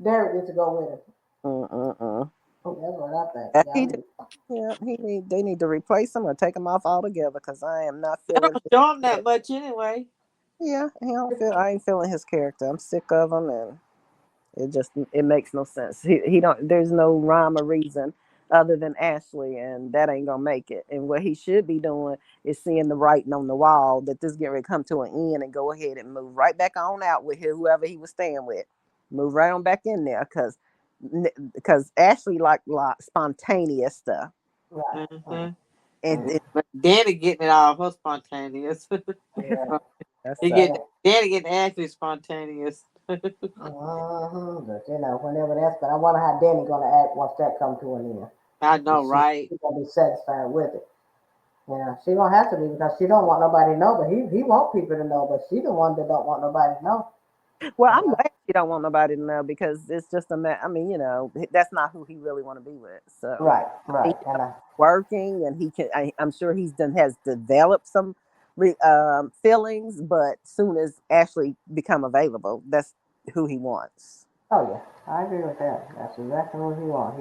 Derek needs to go with him. Mm-mm-mm. That's what I think. He, Y'all yeah, they need to replace him or take him off altogether, because I am not They feeling don't his show him that character. much anyway. Yeah, I ain't feeling his character. I'm sick of him, and it makes no sense. He don't there's no rhyme or reason other than Ashley, and that ain't gonna make it. And what he should be doing is seeing the writing on the wall that this getting ready to come to an end, and go ahead and move right back on out with whoever he was staying with. Move right on back in there, because Ashley like spontaneous stuff. right. Hmm. And But Danny getting it all her spontaneous. Yeah. that's He Yeah. get Danny getting actually spontaneous. But whenever that's, but I wonder how Danny gonna act once that come to an end. I If know, right? she gonna be satisfied with it. She gonna have to be because she don't want nobody to know, but he want people to know, but she the one that don't want nobody to know. Well, You I'm know. glad you don't want nobody to know, because it's just I mean, that's not who he really want to be with. So Right, he's right, and working, and I'm sure has developed some feelings, but soon as Ashley become available, that's who he wants. oh yeah, I agree with that. That's exactly what he wants.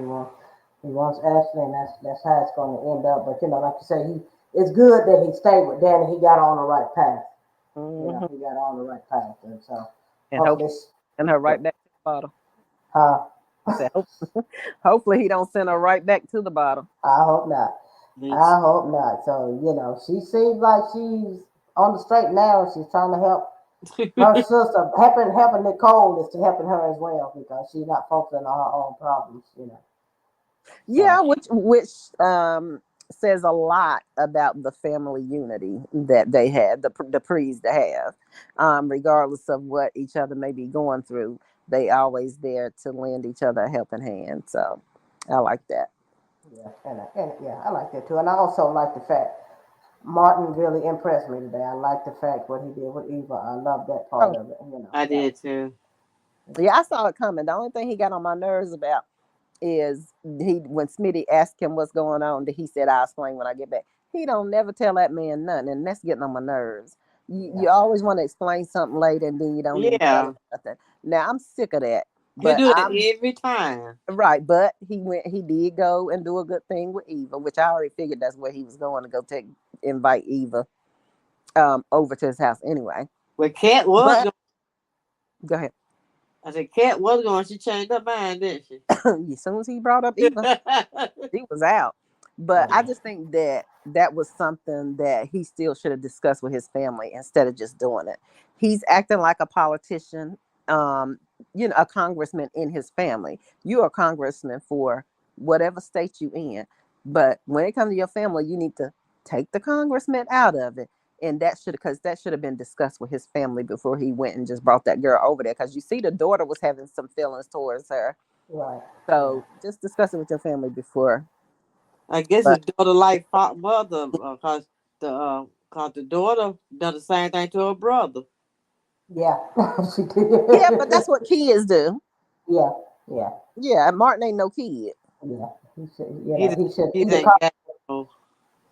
He wants Ashley, and that's how it's gonna end up. But like you say, it's good that he stayed with Danny. He got on the right path. Hmm. He got on the right path, and so And hope hopefully, send her right back to the bottom. huh? I said, hopefully he don't send her right back to the bottom. I hope not. Yes. I hope not. So, she seems like she's on the straight and narrow. She's trying to help her sister. Helping Nicole is to helping her as well because she's not focusing on her own problems. Yeah, So, which says a lot about the family unity that they had, the Prees to have, regardless of what each other may be going through. They always there to lend each other a helping hand. So I like that. yeah, and yeah, I like that too. And I also like the fact Martin really impressed me today. I like the fact what he did with Eva. I love that part Oh of it. I That did too. yeah, I saw it coming. The only thing he got on my nerves about is he when Smitty asked him what's going on, he said, "I'll explain when I get back." He don't never tell that man nothing, and that's getting on my nerves. You yeah, always want to explain something later, and then you don't even tell him Yeah. nothing. Now I'm sick of that. He But do it I'm every time. right. But he did go and do a good thing with Eva, which I already figured that's where he was going to go invite Eva over to his house anyway. But Cat was But going. go ahead. I said Cat was going. She changed her mind, didn't she? As soon as he brought up Eva, he was out. But I yeah, just think that was something that he still should have discussed with his family instead of just doing it. He's acting like a politician, um, a congressman in his family. You're a congressman for whatever state you in. But when it comes to your family, you need to take the congressman out of it. And that should have been discussed with his family before he went and just brought that girl over there. Because you see, the daughter was having some feelings towards her. right, yeah, So just discuss it with your family before. I guess his But daughter like mother because Cause the daughter done the same thing to her brother. Yeah, she did. Yeah, but that's what kids do. Yeah, yeah, Yeah, Martin ain't no kid. yeah. He should, He's he should. he's ain't got no.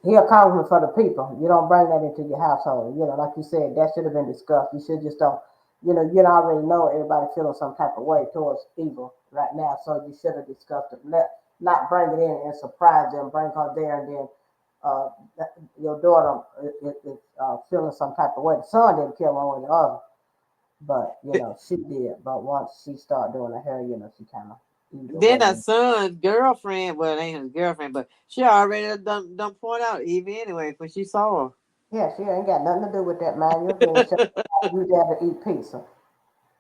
He a congressman for the people. You don't bring that into your household. Like you said, that should have been discussed. You should just don't. You already know everybody feeling some type of way towards evil right now. So you should have discussed it. Not bring it in and surprise them. Bring her there and then uh, your daughter is feeling some type of way. The son didn't kill one or the other, but she did. But once she started doing her hair, she kind of eased Then away. her son's girlfriend, well, it ain't his girlfriend, but she already done point out Evie anyway when she saw her. Yeah, she ain't got nothing to do with that, man. You're being shut. You there to eat pizza.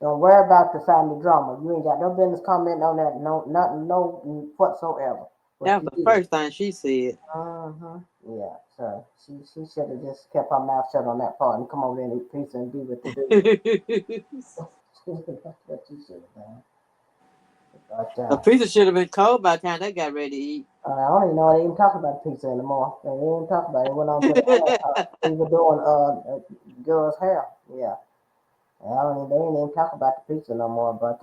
Don't worry about the family drama. You ain't got no business commenting on that. No, nothing, no whatsoever. But That you was the did. first thing she said. Yeah. So she should have just kept her mouth shut on that part and come over there and eat pizza and be with the dude. The That's what she should have done. But pizza should have been cold by the time they got ready to eat. I don't even know they even talk about pizza anymore. They didn't even talk about it. It went on to the we were doing girls' hair. Yeah. They ain't even talk about the pizza no more, but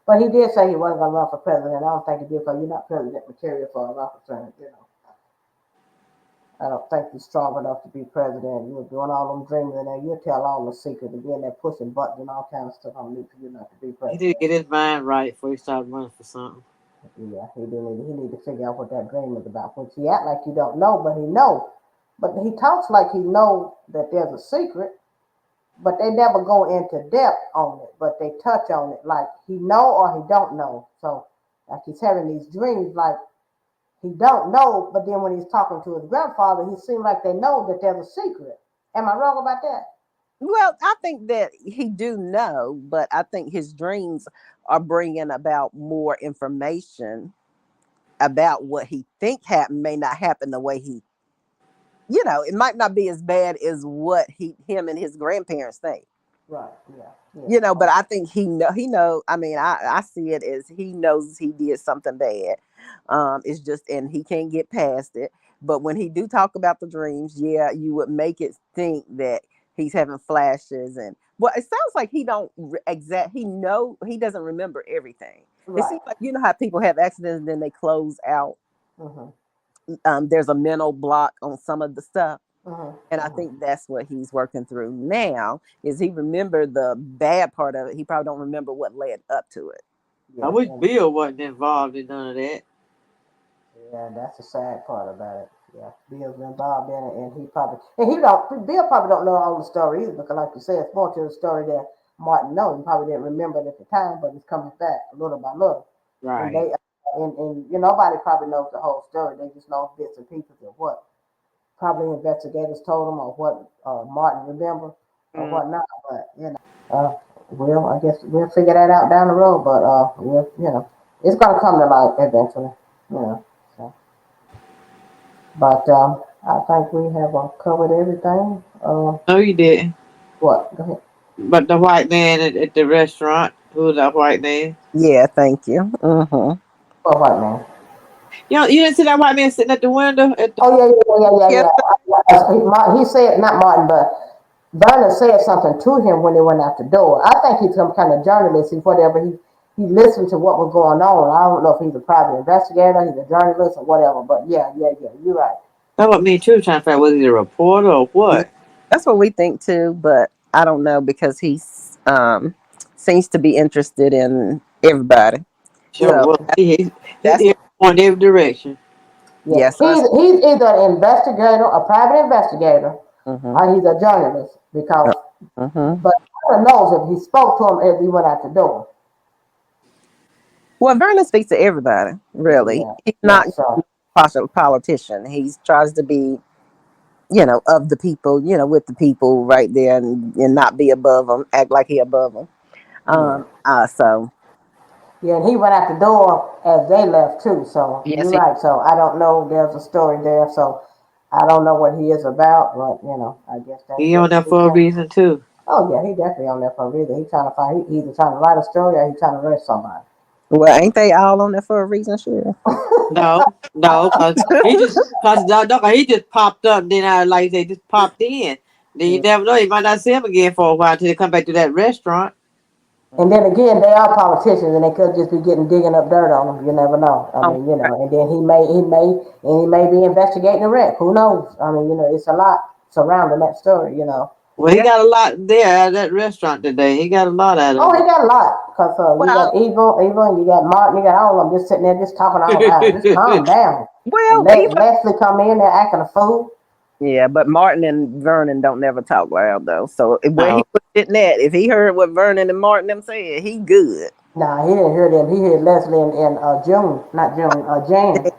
But he did say he wasn't gonna run for president. I don't think he did because you're not president material for a run for president. I don't think he's strong enough to be president. You were doing all them dreams in there. You'll tell all the secret and being there pushing buttons and all kinds of stuff. I'm need for you not to be He did president. get his mind right before he started running for something. Yeah, he need to figure out what that dream is about. Which he act like he don't know, but he know. But he talks like he know that there's a secret, but they never go into depth on it, but they touch on it like he know or he don't know. So like he's having these dreams like he don't know, but then when he's talking to his grandfather, he seems like they know that there's a secret. Am I wrong about that? Well, I think that he do know, but I think his dreams are bringing about more information about what he think happened may not happen the way he, it might not be as bad as what him and his grandparents think. Right. Yeah. Yeah. But I think he know. I mean, I see it as he knows he did something bad. It's just, and he can't get past it. But when he do talk about the dreams, yeah, you would make it think that he's having flashes, and well, it sounds like he don't he doesn't remember everything. It Right. seems like how people have accidents and then they close out. Mm-hmm. There's a mental block on some of the stuff. Mm-hmm. And I Mm-hmm. think that's what he's working through now. Is he remember the bad part of it? He probably don't remember what led up to it. I Yeah. wish Bill wasn't involved in none of that. Yeah, that's the sad part about it. Yeah, Bill's involved in it, and he don't. Bill probably don't know all the story either, because like you said, it's more to the story that Martin knows. He probably didn't remember it at the time, but it's coming back little by little. And Right. they, nobody probably knows the whole story. They just know bits and pieces of what probably investigators told them, or what Martin remember, or Mm. whatnot. But I guess we'll figure that out down the road. But it's gonna come to light eventually. So. But I think we have covered everything. No, you didn't. What? Go ahead. But the white man at the restaurant, who was that white man? Yeah, thank you. Mm-hmm. Oh, white man. You didn't see that white man sitting at the window at the. Oh, Yep. yeah. He said, not Martin, but Vernon said something to him when they went out the door. I think he's some kind of journalist. Whatever. He listened to what was going on. I don't know if he's a private investigator, he's a journalist, or whatever. But yeah. You're right. That's what me too trying to find. Was he a reporter or Yeah, what? that's what we think too, but I don't know because he's seems to be interested in everybody. Sure. So Well, he's that's here going every direction. Yeah, yes. Yeah, so he's either an investigator, a private investigator, mm-hmm, or he's a journalist. Because, mm-hmm. but no one knows if he spoke to him as he went out the door. Well, Vernon speaks to everybody. Really, Yeah, he's yeah. not So a politician. He tries to be of the people, with the people right there, and not be above them, act like he above them. yeah. So Yeah, and he went out the door as they left too. So yes, you're right. So I don't know. There's a story there. So I don't know what he is about, but I guess that's He on just there his for a thing. reason too. Oh yeah, he definitely on there for a reason. He trying to He either trying to write a story or he trying to arrest somebody. well, ain't they all on there for a reason? Sure. No, cause he just popped up. And then like they just popped in. Then you never know. You might not see him again for a while until they come back to that restaurant. And then again, they are politicians, and they could just be digging up dirt on them. You never know. I Oh, mean, and then he may be investigating the wreck. Who knows? I mean, it's a lot surrounding that story. Well, he yeah. got a lot there at that restaurant today. He got a lot out Oh, of he got a lot because you got Well, Eva, and you got Martin, you got all of them just sitting there just talking all about it. Just calm it. down. And well, even Leslie come in there acting a fool. yeah, but Martin and Vernon don't never talk loud though. So where he No. was sitting at, if he heard what Vernon and Martin them said, he good. Nah, he didn't hear them. He heard Leslie and June, not June, Jan.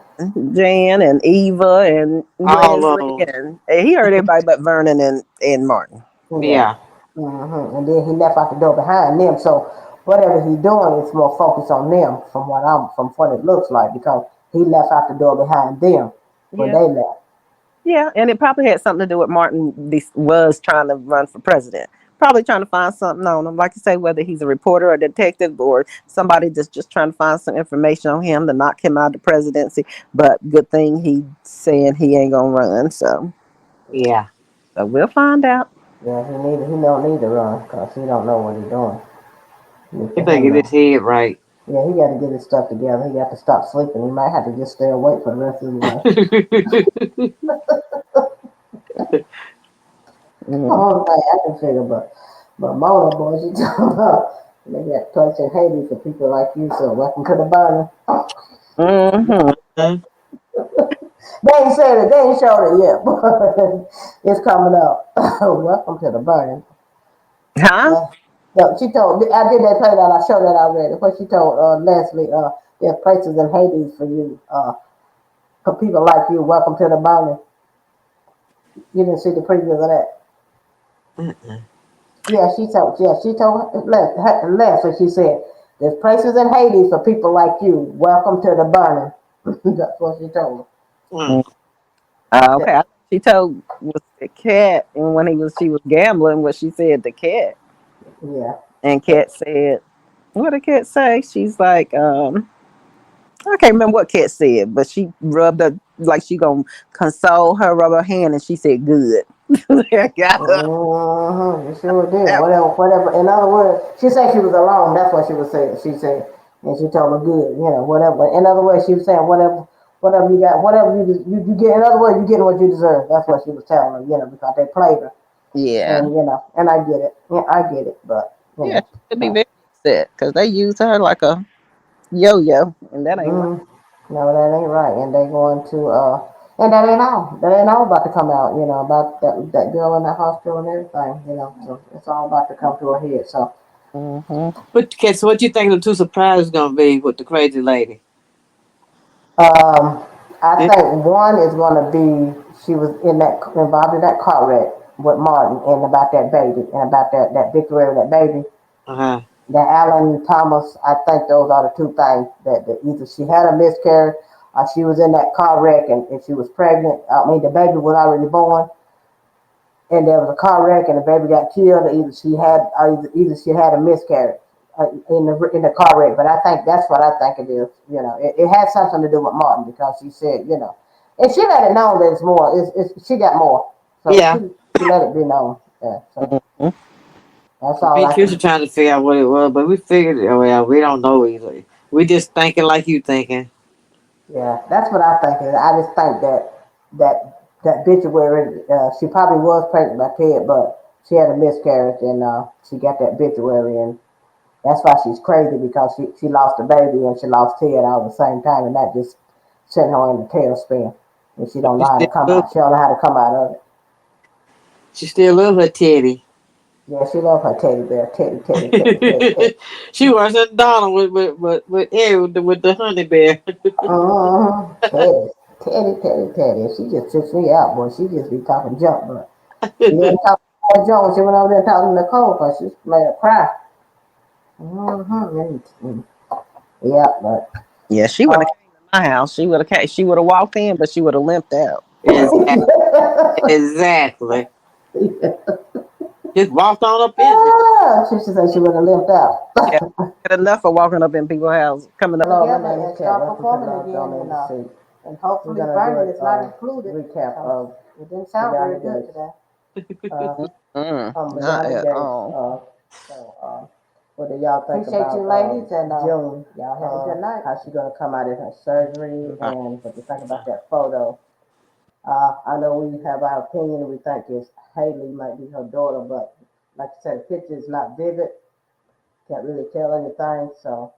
Jan and Eva and All of Leslie them. and he heard everybody but Vernon and Martin. Yeah. Yeah. And then he left out the door behind them. So whatever he's doing is more focused on them from what it looks like because he left out the door behind them when Yeah. they left. Yeah, and it probably had something to do with Martin was trying to run for president. Probably trying to find something on him, like you say, whether he's a reporter or detective or somebody that's just trying to find some information on him to knock him out of the presidency. But good thing he saying he ain't gonna run, so Yeah. we'll find out. Yeah, he don't need to run because he don't know what he's doing. He For better him get to, his head right. yeah, he got to get his stuff together. He got to stop sleeping. He might have to just stay awake for the rest of his life. Mm. Oh, man, I can figure, but Mona, boy, she talking about they got place in Haiti for people like you. So welcome to the burning. Hmm. They ain't said it. They ain't showed it yet, but it's coming up. Welcome to the burning. Huh? No, she told. I did that play that. I showed that already. What she told Leslie. There's places in Hades for you. For people like you. Welcome to the burning. You didn't see the preview of that. Mm-mm. Yeah, she told. Yeah, she told Leslie. She said, "There's places in Hades for people like you. Welcome to the burning." That's what she told Mm. her. Okay. She told was the cat, and when she was gambling, what she said the cat, Yeah. and cat said, "What did cat say?" She's like, I can't remember what Kat said, but she rubbed her like she gonna console her, rub her hand, and she said, "Good." Got her. You sure did. Whatever. In other words, she said she was alone. That's what she was saying. She said, and she told her good. Whatever. In other words, she was saying whatever you got, whatever you get. In other words, you getting what you deserve. That's what she was telling her. Because they played her, Yeah, and I get it. Yeah, I get it. But yeah, she should be very upset because they used her like a yo-yo, and that ain't right. mm, no, that ain't right. And they going to and that ain't all. That ain't all about to come out. About that girl in the hospital and everything. So it's all about to come to a head. So. Hmm. So what you think the two surprises gonna be with the crazy lady? I Yeah. think one is going to be she was involved in that car wreck with Martin and about that baby and about that Victoria, that baby, Uh-huh. that Alan Thomas. I think those are the two things that either she had a miscarriage or she was in that car wreck and she was pregnant. I mean, the baby was already born and there was a car wreck and the baby got killed. Or either she had a miscarriage in the car wreck. But I think that's what I think it is. It has something to do with Martin because she said, and she let it know that it's more. She got more, so Yeah. she let it be known. Yeah, so Hmm. that's Me all and I Trisha can. trying to figure out what it was, but we figured it. Well, we don't know either. We just thinking like you thinking. Yeah, that's what I think. I just think that bitch where she probably was pregnant by Ted, but she had a miscarriage and she got that obituary and that's why she's crazy because she lost a baby and she lost Ted all at the same time, and that just sent her in the tailspin. And she don't She know how to still come love, out. She don't know how to come out of it. she still love her Teddy. Yeah, she love her teddy bear, Teddy, Teddy, Teddy, Teddy, Teddy. She worse than Donna with Eric with the honey bear. Teddy, Teddy, Teddy, Teddy. She just trips me out, boy. She just be talking junk, but she didn't talk to Jones. She went over there talking to Nicole because she made her cry. Mm-hmm. Yeah, but. Yeah, she would have came to my house. She would have. She would have walked in, but she would have limped out. Exactly. Exactly. Just walked on up in there. She should say she would have limped out. Yeah, get enough of walking up in people's house, coming up. Hello, my Together name and is Ted. start Welcome to performing Love again, Drama in the Seat. and We're hopefully gonna Vernon do is not a included. recap So of it didn't sound very Beyond the good today. Beyond Not the at Gates. all. What do y'all think Appreciate about you ladies, and June? y'all have a good night. How she gonna come out of her surgery, Right. and what you think about that photo? I know we have our opinion. We think it's Haley might be her daughter, but like I said, the picture is not vivid. Can't really tell anything. So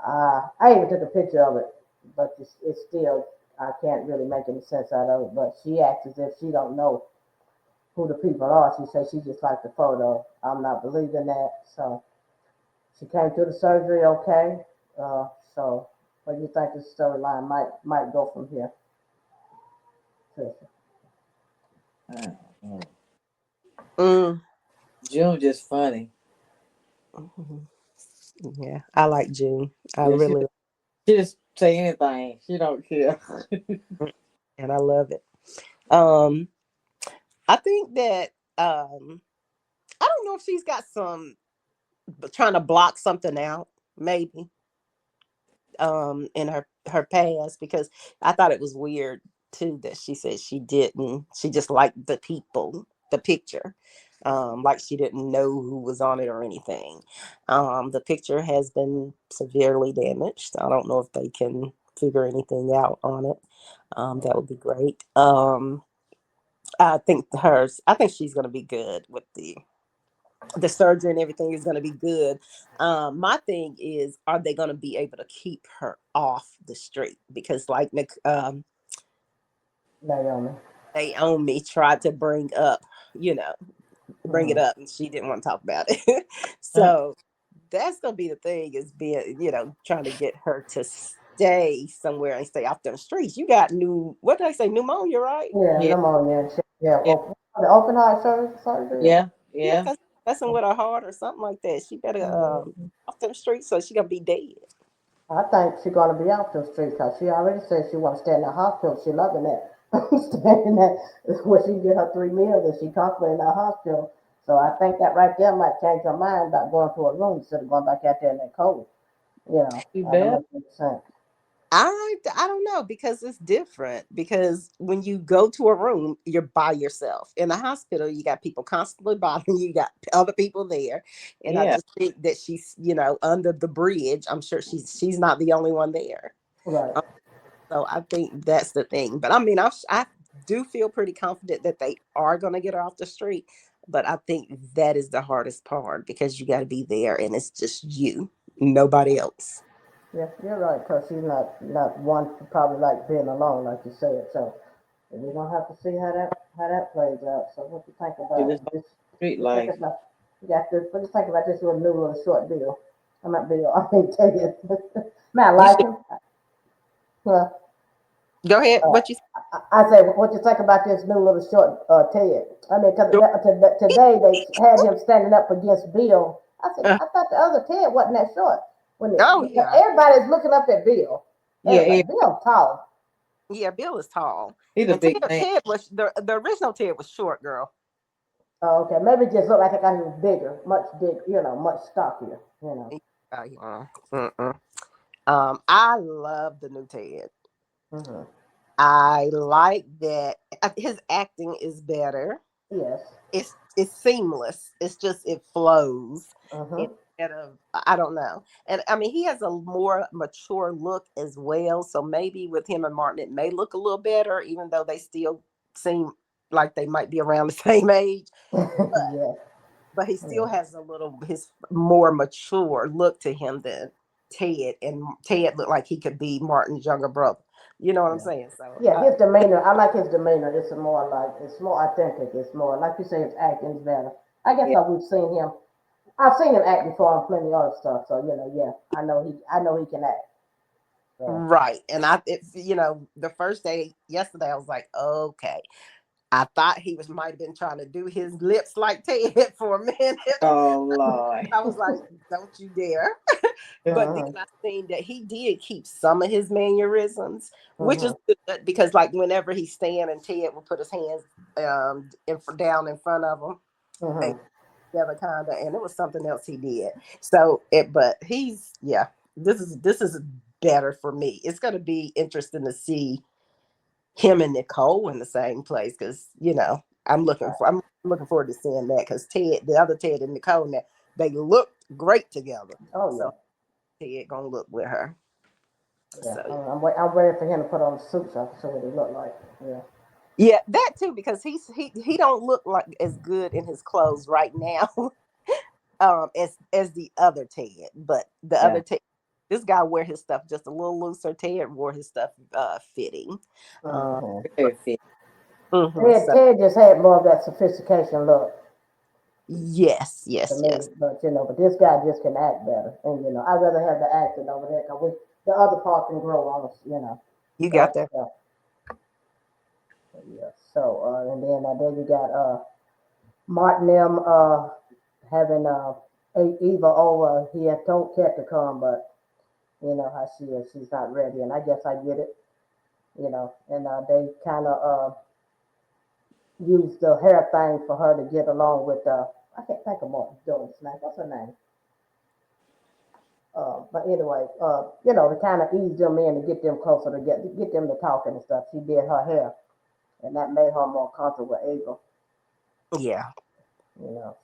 I even took a picture of it, but it's still I can't really make any sense out of it. But she acts as if she don't know who the people are. She says she just liked the photo. I'm not believing that. So she came through the surgery okay. So what do you think the storyline might go from here? Trisha? June just funny. Yeah, I like June. I Yeah, really, she just say anything. She don't care. and I love it. Um, I think that I don't know if she's got some trying to block something out, maybe in her past, because I thought it was weird too that she said she didn't. She just liked the people, the picture. Like she didn't know who was on it or anything. The picture has been severely damaged. I don't know if they can figure anything out on it. That would be great. I think she's gonna be good with the surgery, and everything is going to be good. My thing is, are they going to be able to keep her off the street? Because like Naomi tried to bring it up, and she didn't want to talk about it. So that's going to be the thing, is being, trying to get her to stay somewhere and stay off the streets. You got what did I say, pneumonia, right? Yeah, Yeah. pneumonia. Yeah. Yeah. The open heart surgery. Yeah. Yeah, Yeah. messing with her heart or something like that. She better off the streets, so she gonna be dead. I think she's gonna be off the street because she already said she wants to stay in the hospital. She loving that. Staying that where she get her 3 meals and she comfortable in the hospital. So I think that right there might change her mind about going to a room instead of going back out there in that cold. You That bet. makes sense. I don't know, because it's different, because when you go to a room, you're by yourself. In the hospital, you got people constantly bothering you, got other people there. And I Yeah. just think that she's, under the bridge. I'm sure she's not the only one there. Right. So I think that's the thing. But I mean, I do feel pretty confident that they are going to get her off the street. But I think that is the hardest part, because you got to be there and it's just you, nobody else. Yeah, you're right, because she's not one to probably like being alone, like you said. So we're gonna have to see how that plays out. So what do you think To about this this? street Just think life. about you got this. What do you think about this little short deal? I'm not Bill. I can't tell you. Man, I You like should him. Well, go ahead. uh, What you I say, what you think about this new little short Ted? I mean, cause today they had him standing up against Bill. I said, I thought the other Ted wasn't that short. Oh yeah. Everybody's looking up at Bill. Yeah. Bill tall. Yeah, Bill is tall. He's a And big man. Ted was the original Ted was short, girl. Oh, okay, maybe it just looked like a guy who was bigger, much big, much stockier. Mm-mm. I love the new Ted. Mm-hmm. I like that his acting is better. Yes. It's seamless. It's just it flows Mm-hmm. instead of, I don't know. And I mean, he has a more mature look as well. So maybe with him and Martin, it may look a little better, even though they still seem like they might be around the same age. Yeah. But he still has his more mature look to him than Ted. And Ted looked like he could be Martin's younger brother. You know what I'm saying? So Yeah, his demeanor. I like his demeanor. It's more authentic. It's more like you say. His acting's better. I guess Yeah. we've seen him. I've seen him act before on plenty of other stuff. So yeah, I know he can act. So. right. And the first day yesterday, I was like, okay. I thought he might have been trying to do his lips like Ted for a minute. Oh Lord. I was like, don't you dare. But then I seen that he did keep some of his mannerisms, which is good, because like whenever he's standing, Ted will put his hands down in front of him. And together, kinda, and it was something else he did. So but this is better for me. It's gonna be interesting to see him and Nicole in the same place because I'm looking forward to seeing that because the other Ted and Nicole, they looked great together. Oh So Ted gonna look with her. yeah. So I'm waiting for him to put on the suit so I can see what he look like. Yeah. yeah, that too because he don't look like as good in his clothes right now as the other Ted, but the Yeah. other Ted. This guy wear his stuff just a little looser. Ted wore his stuff fitting. Um, Mm-hmm. Very fit. so Ted just had more of that sophistication look yes, to yes, me, yes. but this guy just can act better, and I'd rather have the acting over there because the other part can grow on us. You So, got that. yeah. So, and then you got Martin M. Having Eva over. He had told Kat to come, but you know how she is. She's not ready, and I guess I get it. And they kind of used the hair thing for her to get along with. I can't think of Martin Jones' name. What's her name? But anyway, to kind of ease them in and get them closer to get them to talking and stuff. She did her hair, and that made her more comfortable with Ava. Yeah,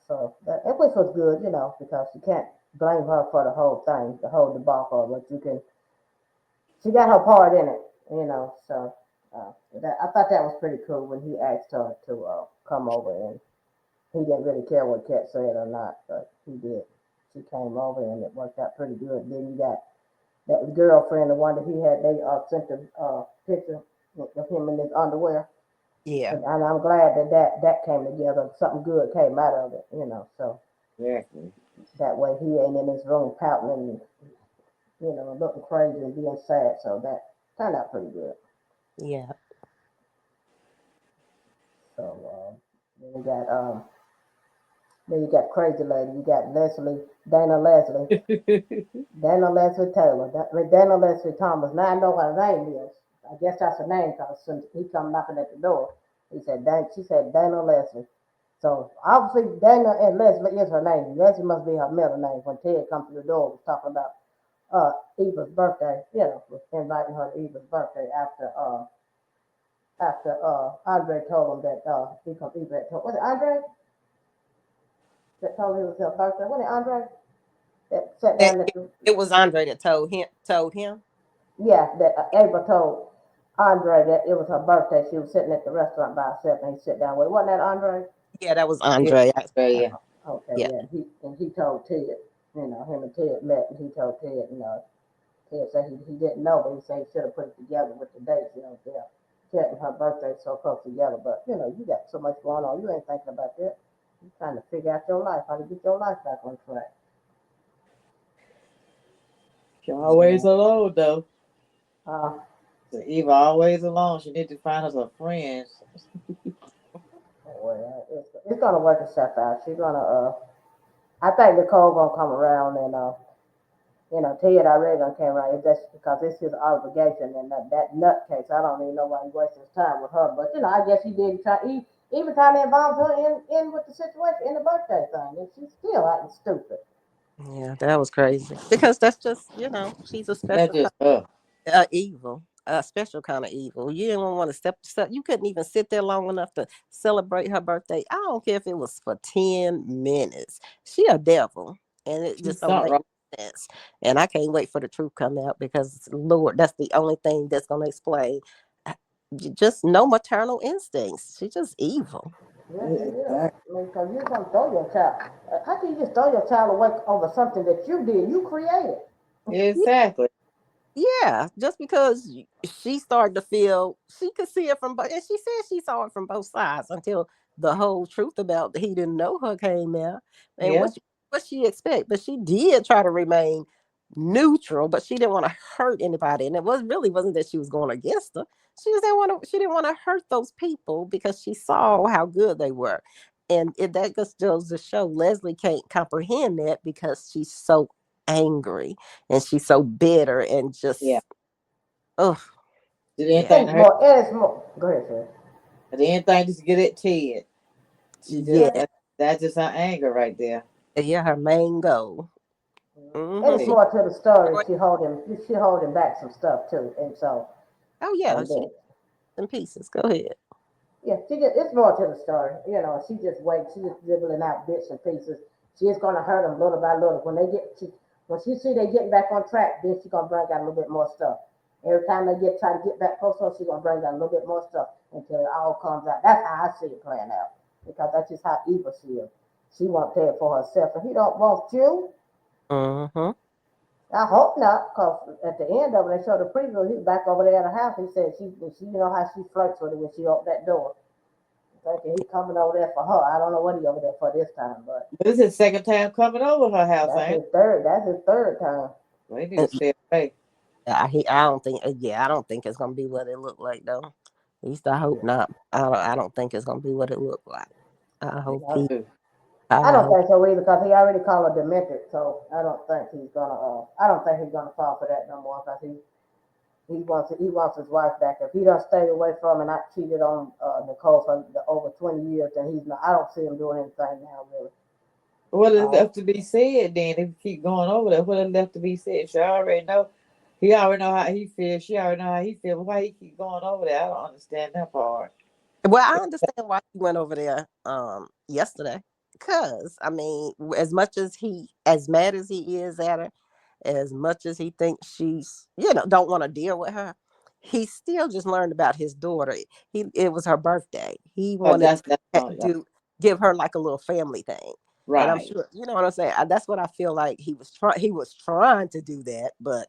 So which was good, because you can't blame her for the whole thing, the whole debacle. But she got her part in it, So I thought that was pretty cool when he asked her to come over, and he didn't really care what Kat said or not, but he did. She came over, and it worked out pretty good. Then you got that girlfriend, the one that he had. They sent the picture of him in his underwear. yeah, And I'm glad that came together. Something good came out of it, So Exactly. that way he ain't in his room pouting and looking crazy and being sad. So that turned out pretty good. yeah. So then you got crazy lady. You got Dana Leslie Taylor, Dana Leslie Thomas. Now I know what her name is. I guess that's her name because since he come knocking at the door, she said Dana Leslie. So obviously Dana and Leslie is her name. Leslie must be her middle name. When Ted come to the door, was talking about Eva's birthday. Was inviting her to Eva's birthday after Andre told him that because Eva had told was it Andre that told him it was her birthday? Was it Andre that sat It, down at it, the it was Andre that told him. yeah that Ava told Andre that it was her birthday. She was sitting at the restaurant by herself and he sat down with her. Wasn't that Andre? Yeah, that was Yeah. Andre. Yeah. Okay, Yeah, yeah. He told Ted, him and Ted met and he told Ted, Ted said he didn't know, but he said he should have put it together with the dates, there. Ted and her birthday so close together. But you got so much going on, you ain't thinking about that. You're trying to figure out your life, how to get your life back on track. She always alone though. Uh, So Eva always alone. She need to find us some friends. well, it's gonna work itself out. She's gonna I think Nicole gonna come around and Ted already done came around. It's just because it's his obligation and that nutcase. I don't even know why he wastes his time with her. But I guess he did try. He even trying to involve her in with the situation in the birthday thing, and she's still acting stupid. yeah, that was crazy because that's just she's a That's special just her. evil, a special kind of evil. You didn't want to step. You couldn't even sit there long enough to celebrate her birthday. I don't care if it was for 10 minutes. She a devil, and it She's just don't something make wrong. sense. And I can't wait for the truth come out because Lord, that's the only thing that's gonna explain. Just no maternal instincts. She's just evil. Yes, he Yeah, is. exactly. I mean, because you're gonna throw your child. How can you just throw your child away over something that you did? You created. Exactly. Yeah, just because she started to feel she could see it from both, and she said she saw it from both sides until the whole truth about he didn't know her came out. And Yeah. what she expect, but she did try to remain neutral, but she didn't want to hurt anybody, and it wasn't that she was going against her. She didn't want to hurt those people because she saw how good they were, and that just goes to show Leslie can't comprehend that because she's so angry and she's so bitter and Yeah. just oh Did yeah, anything to her? And it's more. Go ahead, sir. Did anything just get at Ted? She just yeah, That's just her anger right there. Yeah, her main goal. And it's She, more to the story. She holding back some stuff too, and so oh yeah, and she then in pieces. Go ahead. yeah, it's more to the story. You know, she just waits. She just dribbling out bits and pieces. She is gonna hurt them little by little. When she see they getting back on track, then she's gonna bring out a little bit more stuff. Every time they try to get back closer, she's gonna bring out a little bit more stuff until it all comes out. That's how I see it playing out because that's just how evil she is. She won't pay it for herself, and he don't want you. Mm-hmm. I hope not, because at the end of it, they showed the preview. He was back over there at the house. He said she you know how she flirts with it when she opened that door. Thinking he coming over there for her. I don't know what he over there for this time, but But this is his second time coming over her house, that's ain't his it? third. That's his third time. Well, he need to stay away. I don't think. Yeah, I don't think it's gonna be what it looked like though. At least I hope not. I don't think it's gonna be what it looked like. I hope Me he. too. I I don't hope. think so either, because he already called her demented. So I don't think he's gonna. I don't think he's gonna fall for that no more, because he wants his wife back. If he don't stay away from and not cheated on Nicole for over 20 years, then he's not. I don't see him doing anything now, really. What is Um, left to be said then? If you keep going over there, what is left to be said? She already know. He already know how he feels. She already know how he feels. Why he keep going over there? I don't understand that part. Well, I understand why he went over there yesterday. Cause I mean, as much as as mad as he is at her, as much as he thinks she's, don't want to deal with her, he still just learned about his daughter. It was her birthday. He Oh, wanted that's to all. Yeah. give her like a little family thing. And I'm Right. sure, you know what I'm saying? That's what I feel like he was trying to do that, but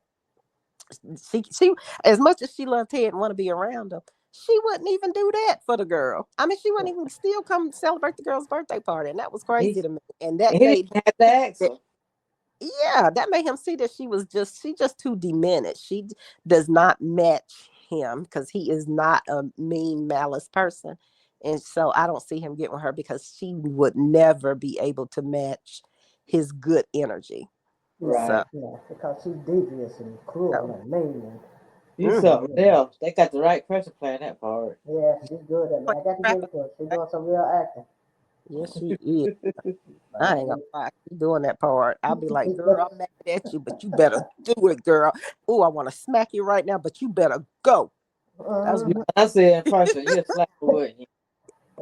she as much as she loved Ted and want to be around him, she wouldn't even do that for the girl. I mean, she wouldn't even still come celebrate the girl's birthday party, and that was crazy He to me. And that he didn't made have to ask that, her. yeah, that made him see that she just too diminished. She does not match him because he is not a mean malice person, and so I don't see him getting with her because she would never be able to match his good energy. yeah, So, Right. yeah, because she's devious and cruel so and mean. And, You mhm. something else. They got the right person playing that part. yeah, she's good at it. I got to give it to her. She's doing some real acting. Yes, she is. But I ain't gonna lie, keep doing that part. I'll be like, girl, I'm mad at you, but you better do it, girl. Oh, I want to smack you right now, but you better go. That's Mhm. I see her in person, you'll slap her, wouldn't you?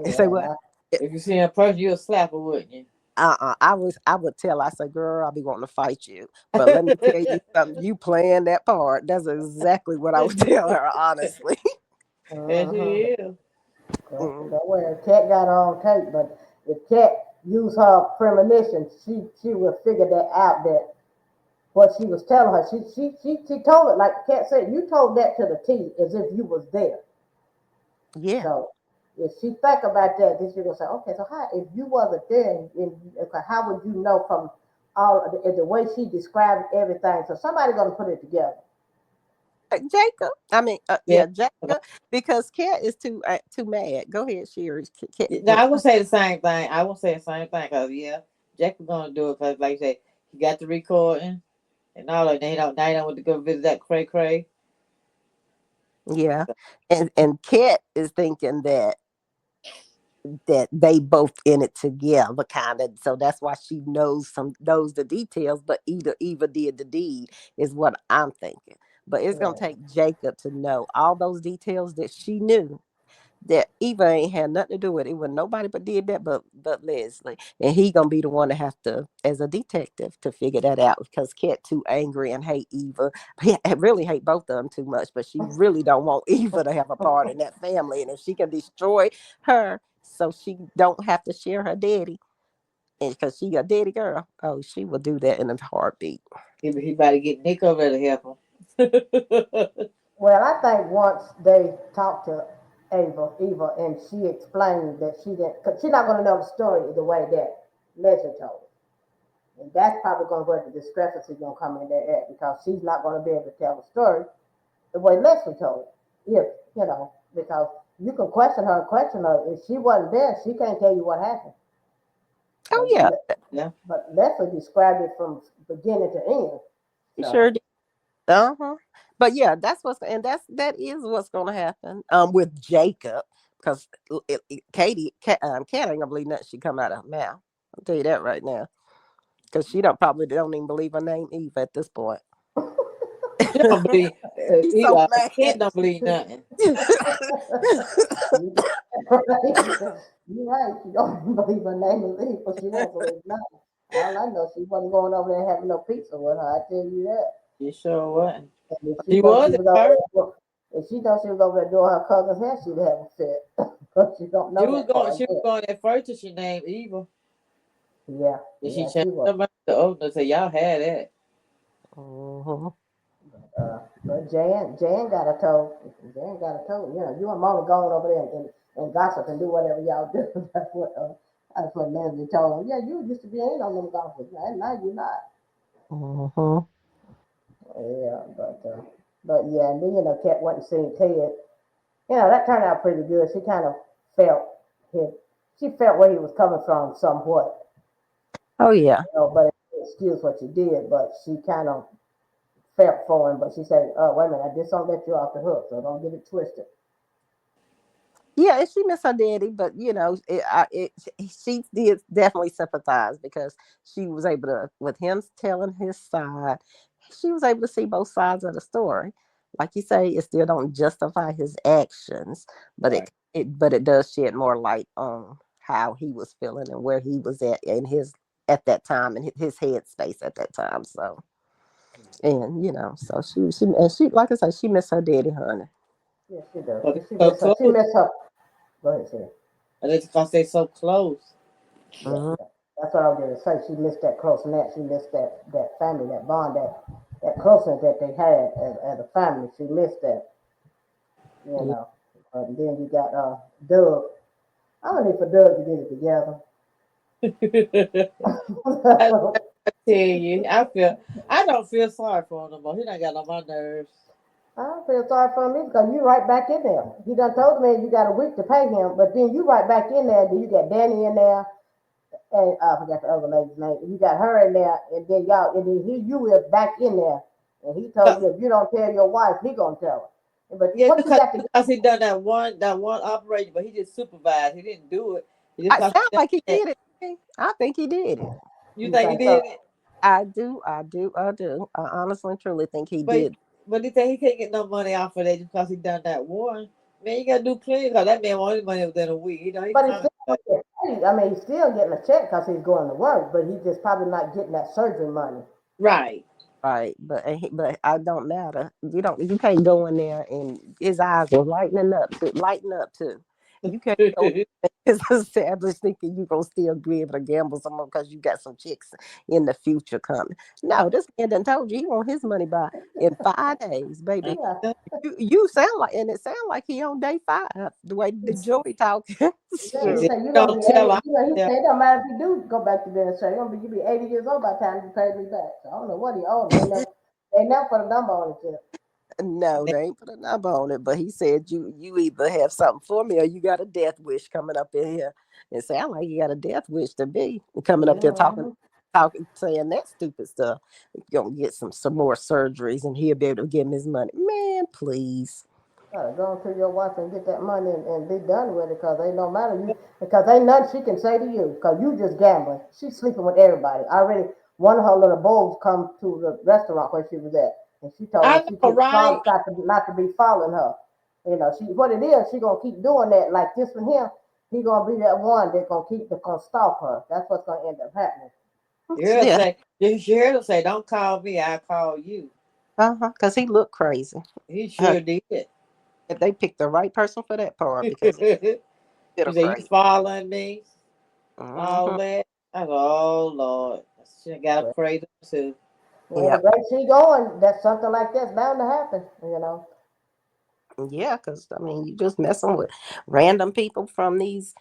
you say Yeah, what? If you see her in person, you'll slap her, wouldn't you? I would tell. I say, girl, I'll be wanting to fight you, but let me tell you something. You playing that part? That's exactly what I would tell her, honestly. And she uh-huh. is. Mm. Don't worry, Cat got her on tape, but if Cat used her premonition, she will figure that out. That what she was telling her, she told it like Cat said. You told that to the T as if you was there. Yeah, So if she think about that, then she gonna say, okay, so how if you wasn't there, okay, how would you know from all of the way she described everything? So somebody gonna put it together. Jacob. I mean, Yeah. yeah, Jacob, because Cat is too mad. Go ahead, Sherry. No, I will say the same thing. I will say the same thing because yeah, Jack was gonna do it because, like I said, he got the recording and all that. They don't want to go visit that cray cray. Yeah, and Cat is thinking that they both in it together, kind of. So that's why she knows the details. But Eva did the deed, is what I'm thinking. But it's gonna Right. take Jacob to know all those details that she knew that Eva ain't had nothing to do with it. It was nobody but did that but Leslie. And he gonna be the one to have to, as a detective, to figure that out because Cat too angry and hate Eva. I really hate both of them too much, but she really don't want Eva to have a part in that family. And if she can destroy her so she don't have to share her daddy, and because she a daddy girl, oh, she will do that in a heartbeat. He about to get Nick over there to help him. Well, I think once they talked to Eva, and she explained that she didn't, cause she's not gonna know the story the way that Leslie told it. And that's probably gonna where the discrepancy gonna come in there at, because she's not gonna be able to tell the story the way Leslie told it. If because you can question her. If she wasn't there, she can't tell you what happened. Oh But yeah, Yeah. but Leslie described it from beginning to end. he So sure did. Uh-huh. But yeah, that is what's gonna happen with Jacob. because Kat ain't gonna believe nothing she come out of her mouth. I'll tell you that right now, because she probably don't even believe her name Eve at this point. She don't believe. She's so Kid mad. don't believe nothing. You You're right. She don't believe her name is Eve, but she won't believe nothing. All I know, she wasn't going over there having no pizza with her. I tell you that. You sure what? And if she She thought she was at was over first. there, if she thought she was over there doing her cousin's hair, she'd have a fit. But she don't She know was that going. part She was yet. going at first till she named Eva. Yeah, And she yeah, changed she was. somebody to older. Say y'all had that. Mhm. But Jan got a toe. Jan got a toe. You know, you and Mama going over there and gossip and do whatever y'all do. That's what Leslie told him. Yeah, you used to be in on them gossip. Now you're not. Mhm. Yeah, but yeah, and then Kat went and seen Ted. That turned out pretty good. She kind of felt his, she felt where he was coming from somewhat. Oh yeah. But it excuse what she did, but she kind of felt for him. But she said, "Oh, wait a minute, I just don't let you off the hook, so don't get it twisted." Yeah, and she missed her daddy, but she did definitely sympathize because she was able to, with him telling his side, she was able to see both sides of the story. Like you say, it still don't justify his actions, but Right. it does shed more light on how he was feeling and where he was at that time and his headspace at that time. So, and so she like I said, she missed her daddy, honey. Yeah, she does. But She so missed her. She close. missed her. Go ahead, Sarah. And it's because they so close. Yeah, that's what I was going to say. She missed that closeness. She missed that family, that bond, that closeness that they had as a family. She missed that. You Yeah. know. And then you got Doug. I'm ready for Doug to get it together. I tell you, I don't feel sorry for him no more. He done got on my nerves. I don't feel sorry for me because you right back in there. He done told me you got a week to pay him, but then you right back in there. Then you got Danny in there, and I forgot the other lady's name. You got her in there, and then you is back in there, and he told you if you don't tell your wife, he gonna tell her. But Yeah, what you got to because he done that one operation, but he just supervised. He didn't do it. He just I cause sound he done like he that. did it. I think he did it. You you think he think so? did it? I do. I do. I do. I honestly and truly think he But did. but he think he can't get no money off of that just because he done that one. Man, you gotta do plenty because that man wanted money within a week. He But he's kind still getting paid. I mean, he's still getting a check because he's going to work, but he's just probably not getting that surgery money. right. Right, but I don't matter. You can't go in there and his eyes were lighting up too. You can't go it's established thinking you gonna still be able to gamble some more because you got some chicks in the future coming. No, this man done told you he want his money by in 5 days, baby. Yeah. You sound like, and it sound like he on day 5 the way the Joey talking. Yeah, he Shoot. said you're gonna Don't be tell 80. her. He said it don't matter if you do go back to being a straight. You be 80 years old by the time you pay me back. So I don't know what he owed. They never put a number on it yet. No, they ain't put a number on it, but he said you either have something for me or you got a death wish coming up in here. It sound like you got a death wish to be coming up there Mm-hmm. talking, saying that stupid stuff. Gonna get some more surgeries and he'll be able to give him his money. Man, please. Go to your wife and get that money and be done with it because ain't no matter you because ain't nothing she can say to you because you just gambling. She's sleeping with everybody. Already one of her little bulls come to the restaurant where she was at and she told her I she know, put right? promise not to be following her. She what it is, she gonna keep doing that like this one here. He gonna be that one that gonna stalk her. That's what's gonna end up happening. You heard her Yeah, say, you heard her say, don't call me, I call you. because he looked crazy. He Uh, sure did. If they picked the right person for that part because he did She a said, you crazy. following me? All Hmm. that. I go, oh Lord. She got a crazy too. Yeah, the Yep. rate she going, that's something like that's bound to happen. Yeah, because I mean, you just messing with random people from these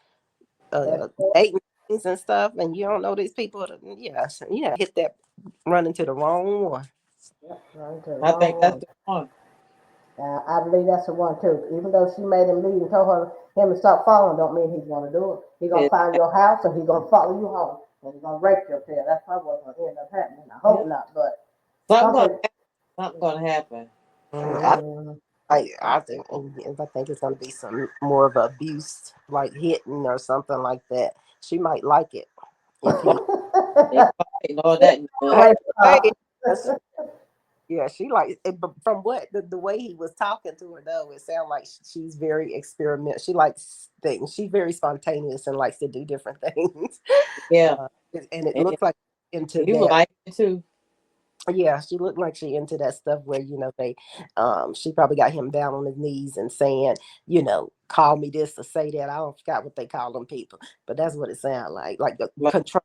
That's dating things and stuff, and you don't know these people. Yes, hit that, run into the wrong one. yep, right to the I think wrong that's one. the one. I believe that's the one too. Even though she made him leave and told him to stop following, don't mean he's gonna do it. He's gonna It, find your house and he's gonna follow you home and he's gonna rape you up there. That's probably what's gonna end up happening. I yeah. hope not, but Something gonna something. happen. Something gonna happen. Mm, I, Mm, I think it's gonna be some more of abuse, like hitting or something like that. She might like it if he. They fighting all that. Hey, Wait, hey, yes, yeah, she like it, but from what the way he was talking to her though, it sounded like she's very experiment. She likes things. She's very spontaneous and likes to do different things. Yeah, Uh, and it and looked like into he would that. like it too. Yeah, she looked like she into that stuff where they she probably got him down on his knees and saying, call me this or say that. I don't forgot what they call them people, but that's what it sounded like the Like, control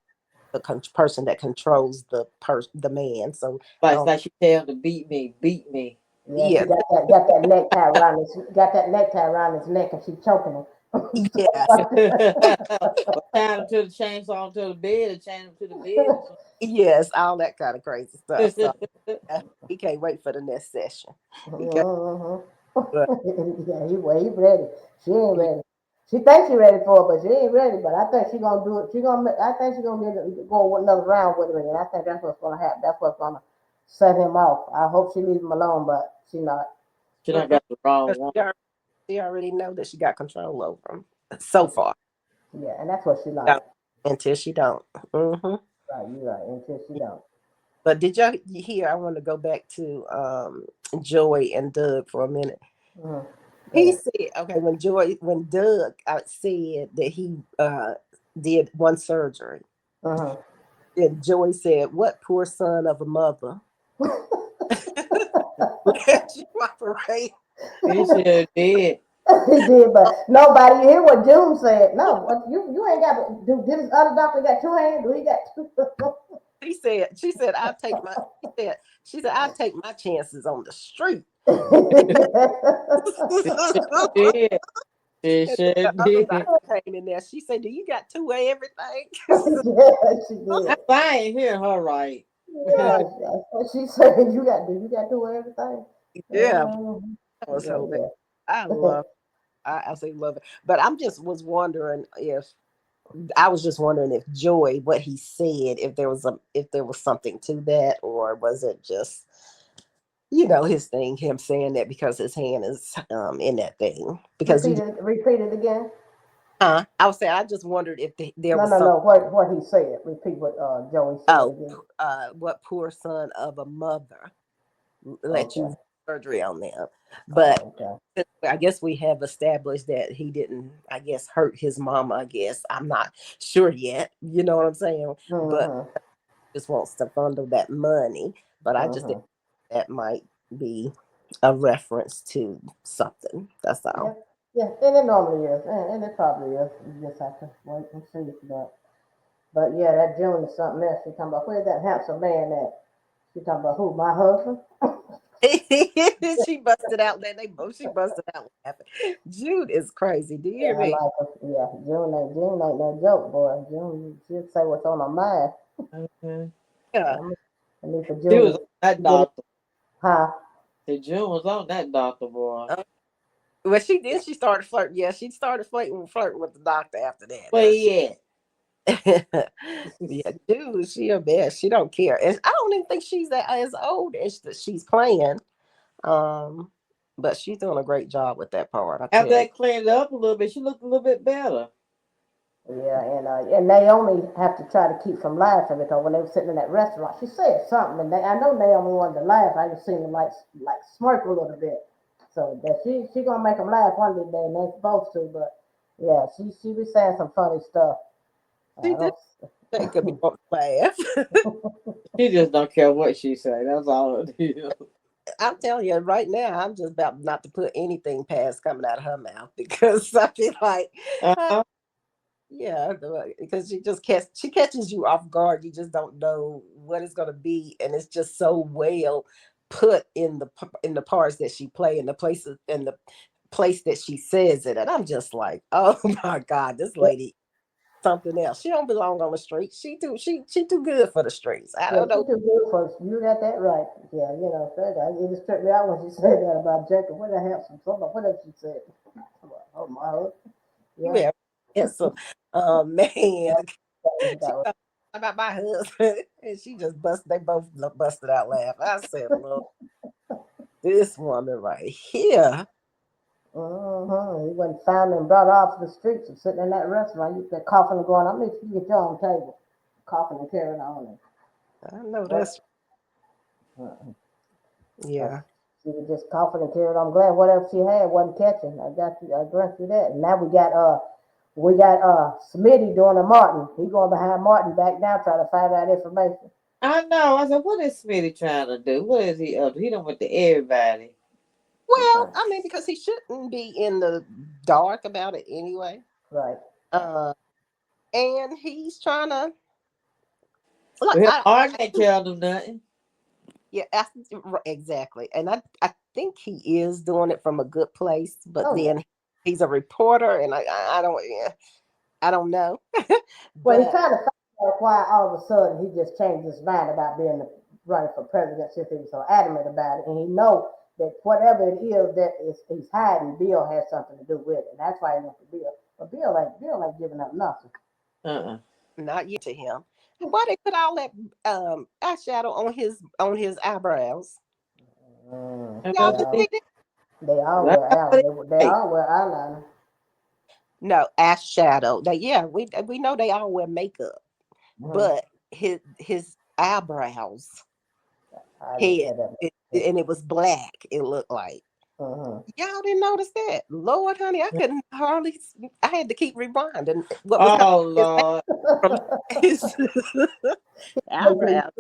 person that controls the man. So I like, don't. like she tell him to beat me, beat me. yeah, she Yeah, got that necktie around his neck, and she choking him. yes, Or tie him to the chainsaw to the bed, or chain him to the bed or yes, all that kind of crazy stuff. So something. he can't wait for the next session. He can't. Mhm. But Yeah, he ready. She ain't ready. She thinks she ready for it, but she ain't ready. But I think she gonna do it. I think she gonna go with another round with him, and I think that's what's gonna happen. That's what's gonna set him off. I hope she leaves him alone, but she not. She done got the wrong one. she already know that she got control over him so far. Yeah, and that's what she like. Yeah, until she don't. Hmm. Right, you right. Until she don't. But did y'all hear? I want to go back to Joy and Doug for a minute. Mm-hmm. He said, okay, when Doug said that he did one surgery, Uh-huh. and Joy said, "What poor son of a mother." She operate. He should did. He did, but nobody hear what June said. No, what you ain't got to do. Did this other doctor got two hands? Do he got two? She said, she said, I'll take my chances on the street. She sure did. She And sure the other did. doctor came in there. She said, "Do you got two of everything?" Yeah, she did. I ain't hear her right. Yeah, that's what she said. You got to do everything. Yeah, Mhm. that was hilarious. Yeah, I love, I absolutely love it. But I'm just was wondering if I was just wondering if Joy, what he said, if there was something to that, or was it just his thing, him saying that because his hand is in that thing because he. repeat it again. I would say I just wondered if there No, was no, something. no. What he said. Repeat what Joey said Oh, again. what poor son of a mother let you Okay. do surgery on them. But Oh, okay. I guess we have established that he didn't, I guess, hurt his mama. I guess I'm not sure yet. You know what I'm saying? But Mhm. just wants to bundle that money. But I just think Mhm. that might be a reference to something. That's Yeah. all. Yeah, and it normally is, and it probably is. You just have to wait and see. But yeah, that June is something else. She talking about where's that handsome man at? She talking about who? My husband? She busted out. She busted out laughing. Jude is crazy. Do you Yeah, hear I me? like her. Yeah, June ain't no joke, boy. June, she'll say what's on her mind. Mhm. Yeah. I'm, I need for She June was on that to get it, doctor. huh? The June was on that doctor, boy. Well, she started flirting. Yeah, she started flirting with the doctor after that. Where he at? Yeah, dude, she a mess. She don't care, and I don't even think she's as old as that she's playing. Um, but she's doing a great job with that part. I After tell you. they cleaned it up a little bit, she looked a little bit better. Yeah, and Naomi have to try to keep from laughing because when they were sitting in that restaurant, she said something, and I know Naomi wanted to laugh. I just seen them like smirk a little bit. So that she gonna make them laugh one day, and they're supposed to. But yeah, she was saying some funny stuff. She I did don't. take me to laugh. She just don't care what she say. That's all it is. I'm telling you right now, I'm just about not to put anything past coming out of her mouth because I feel like, Uh-huh. yeah, because she catches you off guard. You just don't know what it's gonna be, and it's just so well put in the parts that she play in the places in the place that she says it, and I'm just like, oh my god, this lady something else. She don't belong on the streets. She too good for the streets. I Yeah, don't she know. too good for us. You got that right. Yeah, it just tripped me out when she said that about Jacob. What the hell? What else she said? Oh my, yeah, Yeah, it's a man. She that was, talked about my husband, and she just bust. They both busted out laughing. I said, "Look." this woman right here. He wasn't found and brought off the streets and sitting in that restaurant. You said coughing and going, I'm going to get your own table. Coughing and carrying on. I know But, that's yeah. she was just coughing and carrying on. I'm glad whatever she had wasn't catching. I grant you that. And now we got Smitty doing a Martin. He going behind Martin back now trying to find out information. I know. I said, what is Smitty trying to do? What is he up to? He done went to everybody. Well, I mean, because he shouldn't be in the dark about it anyway. Right. And he's trying to. Well, I can't tell them nothing. Yeah, exactly. And I think he is doing it from a good place, but then he's a reporter, and I don't know. Well, he's trying to find out why all of a sudden he just changed his mind about running for president since he was so adamant about it, and he know that whatever it is that he's hiding, Bill has something to do with it, and that's why he went to Bill. But Bill ain't giving up nothing. Not yet to him. And why they put all that eyeshadow on his eyebrows? Y'all didn't see that? They all wear eyeliner. No, eyeshadow. We know they all wear makeup, but his eyebrows, and it was black. It looked like. Y'all didn't notice that? Lord, honey, I couldn't hardly. I had to keep rewinding. Lord! From his eyebrows.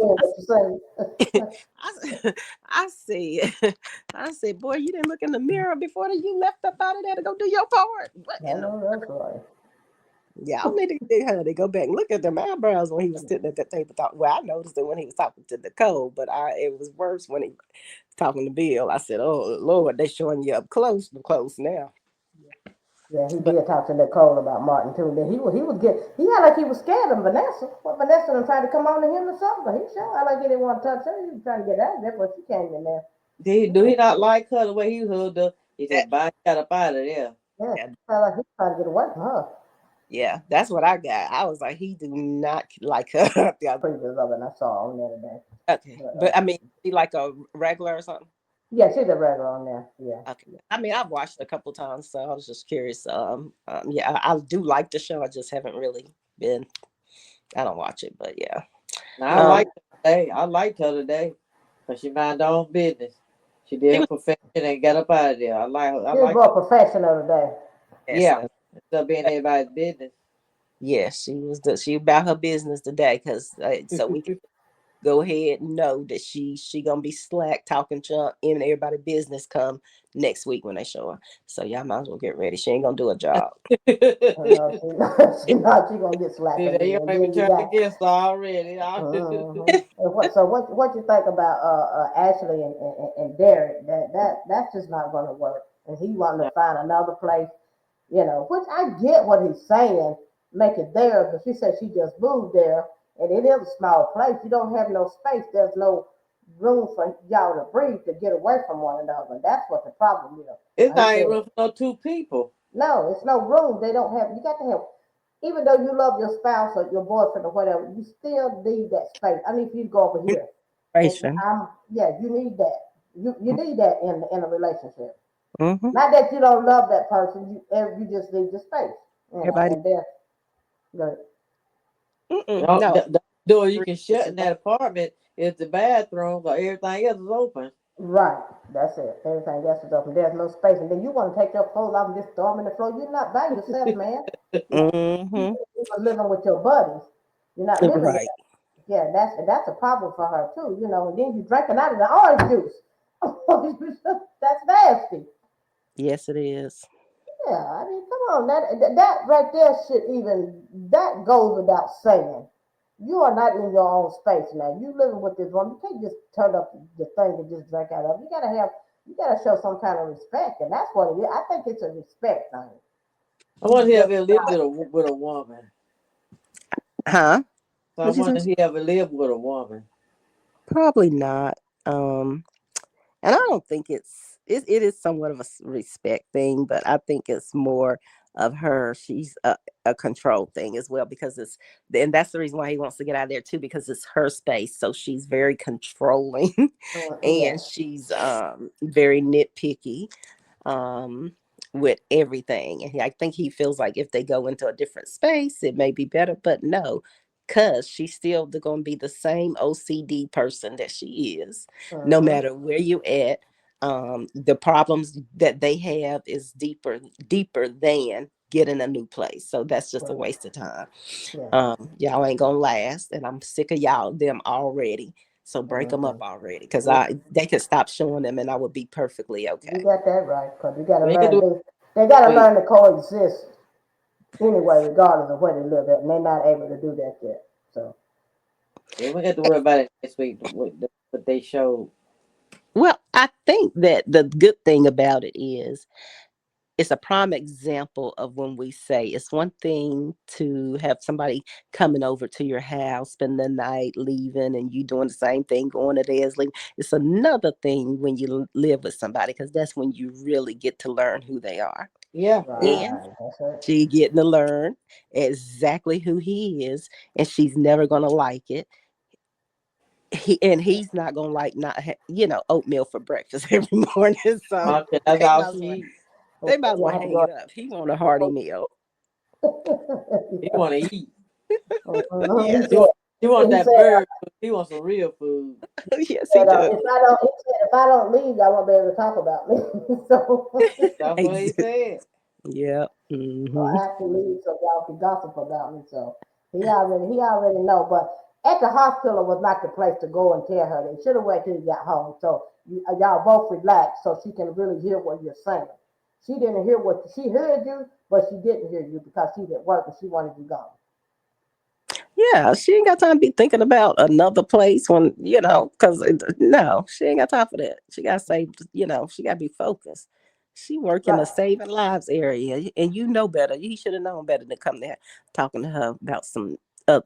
I said, boy, you didn't look in the mirror before you left up out of there to go do your part. I know that's right. Y'all need to go back and look at them eyebrows when he was sitting at that table talking. Well, I noticed it when he was talking to Nicole, but it was worse when he was talking to Bill. I said, oh, Lord, they're showing you up close now. Yeah, he did talk to Nicole about Martin too. Then he had like he was scared of Vanessa. Well, Vanessa done tried to come on to him or something, but he sure like he didn't want to touch her. He was trying to get out of there, but she came in there. Do he not like her the way he hugged her? He said, "Bye, got up out of there." Yeah, like he's trying to get away from her. Yeah, that's what I got. I was like, he do not like her. Previous of it, I saw on there today. Okay, but I mean, she like a regular or something. Yeah, she's a regular on there. Yeah. Okay. I mean, I've watched a couple times, so I was just curious. Yeah, I do like the show. I just haven't really been. I don't watch it, but yeah. I liked her today, because she mind her own business. She did her profession and got up out of there. I like her. She was more professional today. Yeah, instead of being everybody's business. Yeah, she about her business today, because so we can go ahead and know that she gonna be slack talking junk in everybody's business come next week when they show her. So y'all might as well get ready. She ain't gonna do a job. She gonna get slack. You ain't turned against her already. So what you think about Ashley and Derek? That's just not gonna work. And he wanted to find another place, which I get what he's saying, make it there, but she said she just moved there. And it is a small place. You don't have no space. There's no room for y'all to breathe to get away from one another. That's what the problem is. It's not even room for no two people. No, it's no room. They don't have. You got to have. Even though you love your spouse or your boyfriend or whatever, you still need that space. I need for you to go over here. You need that. You need that in a relationship. Mm-hmm. Not that you don't love that person. You just need your space. Everybody. The door you can shut in that apartment is the bathroom, but everything else is open. Right, that's it. Everything else is open. There's no space, and then you want to take your clothes off and just throw them in the floor. You're not by yourself, man. You're living with your buddies. You're not living right. Yeah, that's a problem for her too. And then you drinking out of the orange juice. That's nasty. Yes, it is. Yeah, I mean, come on, that right there that goes without saying. You are not in your own space now. You living with this woman. You can't just turn up the thing and just drink out of it. You gotta show some kind of respect, and that's what it is. I think it's a respect thing. I wonder if he ever lived with a woman. Huh? So I wonder if he ever lived with a woman. Probably not. And I don't think it is somewhat of a respect thing, but I think it's more of her. She's a control thing as well, because and that's the reason why he wants to get out of there too, because it's her space. So she's very controlling Yeah. and she's very nitpicky with everything. And I think he feels like if they go into a different space, it may be better, but no, because she's still going to be the same OCD person that she is, no Mm-hmm. matter where you at. The problems that they have is deeper than getting a new place. So that's just a waste of time. Yeah. Y'all ain't gonna last, and I'm sick of them already. So break them up Mm-hmm. already, because We, they could stop showing them, and I would be perfectly You okay. got that right, because we got to we ain't gonna learn. do They got to wait. learn to coexist anyway, regardless of where they live at, and they're not able to do that yet. So, Yeah, we got to worry about it next week. What they showed. Well, I think that the good thing about it is it's a prime example of when we say it's one thing to have somebody coming over to your house, spend the night, leaving, and you doing the same thing, going to theirs, leaving. It's another thing when you live with somebody, because that's when you really get to learn who they are. Yeah, yeah. And right, that's it. she getting to learn exactly who he is, and she's never gonna like it. He's not gonna like not oatmeal for breakfast every morning. So Okay, that's they all might as she well eat. they might as well hang Yeah. it up. He want a hearty meal. He want to eat. Mhm. Yes, He want He that said, bird. He wants some real food. yes, he does. if I don't leave, y'all won't be able to talk about me. So, That's what he Ex- said. yeah. so I Hmm. have to leave so y'all can gossip about me. So he already know. But at the hospital was not the place to go and tell her. They should have waited till you got home. So y'all both relax so she can really hear what you're saying. She didn't hear what she heard you, but she didn't hear you because she's at work and she wanted you gone. Yeah, she ain't got time to be thinking about another place when because no, she ain't got time for that. She got to save. She got to be focused. She work in the Right. saving lives area, and you know better. You should have known better than come there talking to her about some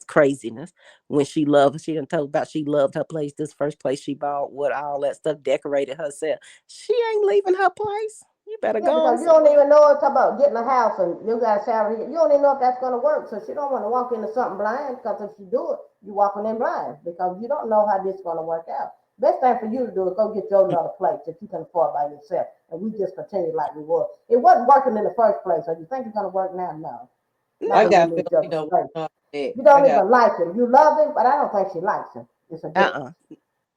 craziness when she done told about she loved her place, this first place she bought with all that stuff, decorated herself. She ain't leaving her place. You better Yeah, go on because you don't somewhere. even know it's about getting a house and you got a salary. You don't even know if that's going to work. So she don't want to walk into something blind because if you do it, you walking in blind because you don't know how this is going to work out. Best thing for you to do is go get your another place that you can afford by yourself. And we just continue like we were. It wasn't working in the first place. So you think it's going to work now? No. Not I when No. you got knew to each other working first. on that. You I don't got even like him. You love him, but I don't think she likes him. It's a Uh-uh. difference.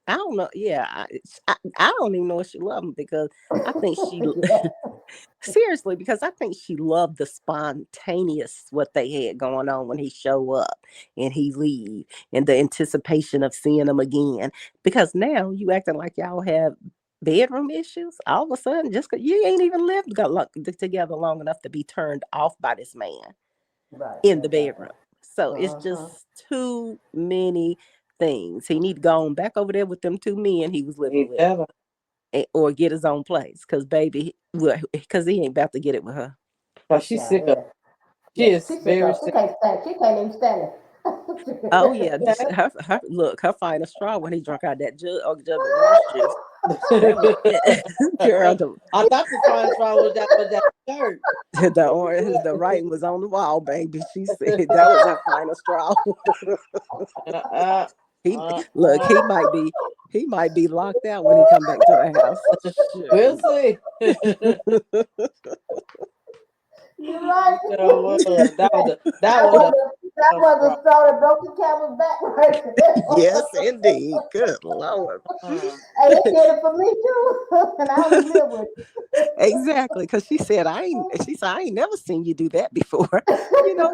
I don't know. Yeah, I don't even know if she loved him, because I think she Yeah. seriously, because I think she loved the spontaneous what they had going on when he show up and he leave, and the anticipation of seeing him again. Because now you acting like y'all have bedroom issues all of a sudden, just 'cause you ain't even together long enough to be turned off by this man Right. in the Exactly. bedroom. So it's Uh-huh. just too many things. He need to go on back over there with them two men he was living he with, better. or get his own place. Cause baby, because he ain't about to get it with her. Cause she's Yeah, sick of. yeah. She Yeah, is she's sick very of. She sick. can't stand. She can't even stand it. Oh yeah, her look, her final straw when he drunk out that jug of orange juice. That was it. Girl. I thought the fine straw was that shirt. The writing was on the wall, baby. She said that was her final straw. Uh, He uh, look, uh. he might be locked out when he come back to the house. We'll Shoot. see. You're right. So that That was was a that fine was straw. the straw that broke the camel's back right there. Yes, indeed. Good Lord. Uh, Hey, it did it for me too, and I only live with Exactly, because she said, I ain't never seen you do that before.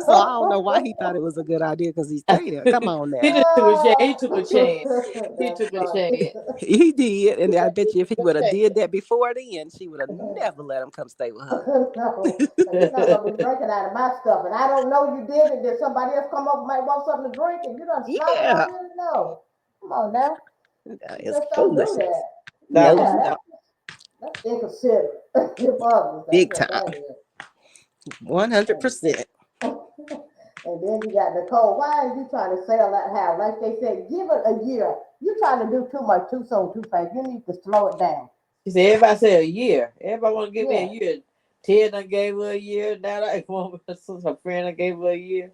So I don't know why he thought it was a good idea, because he stayed there. Come on he now. just took a chance. He took a chance. He That's took a funny. chance. He did. And I bet you if he would have Took did that before then, she would have never let him come stay with her. No, you're not gonna be drinking out of my stuff, and I don't know you did it. Did somebody else come up and might want something to drink, and you done slopped it Yeah. all in? No, come on now, you It's just don't do foolishness. that. that No, was Yeah, you don't. that's inconsiderate. If others, that's Big what time. that is. 100%. And then you got Nicole. Why are you trying to sell that house? Like they said, give it a year. You trying to do too much, too soon, too fast. You need to slow it down. She said everybody said a year. Everybody want to give me a Yeah. year. Ted done gave her a year. Now that woman, since her friend done gave her a year.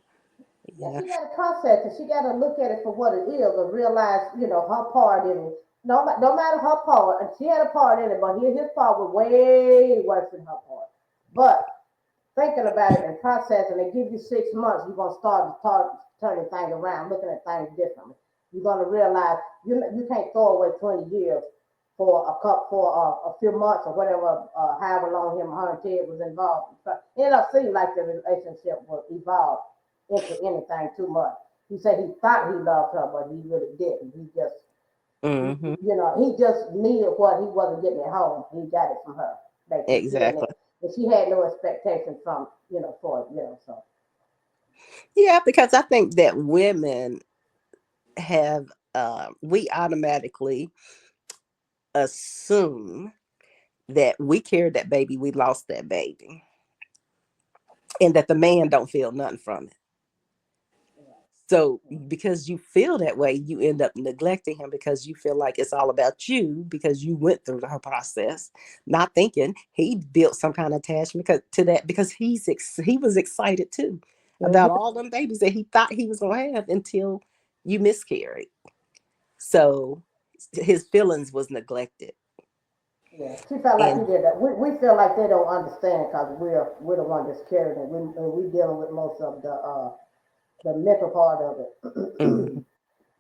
Yeah, Yeah. she got to process it. She got to look at it for what it is and realize, her part in it. No matter her part, and she had a part in it, but his part was way worse than her part. But thinking about it and processing, they give you 6 months, you're gonna start turning things around, looking at things differently. You're gonna realize you can't throw away 20 years for a few months or whatever, however long her and Ted was involved. It ended up seeming like the relationship was evolved into anything too much. He said he thought he loved her, but he really didn't. Hmm. He just needed what he wasn't getting at home. He got it from her, basically. Exactly. And she had no expectation from, for it, so. Yeah, because I think that women have we automatically assume that we carried that baby, we lost that baby, and that the man don't feel nothing from it. So because you feel that way, you end up neglecting him because you feel like it's all about you because you went through the whole process, not thinking he built some kind of attachment to that because he was excited too about Mm-hmm. all them babies that he thought he was gonna have until you miscarried. So his feelings was neglected. Yeah, she felt like he And did that. We feel like they don't understand because we're the one that's carrying it. We dealing with most of the mental part of it, mhm.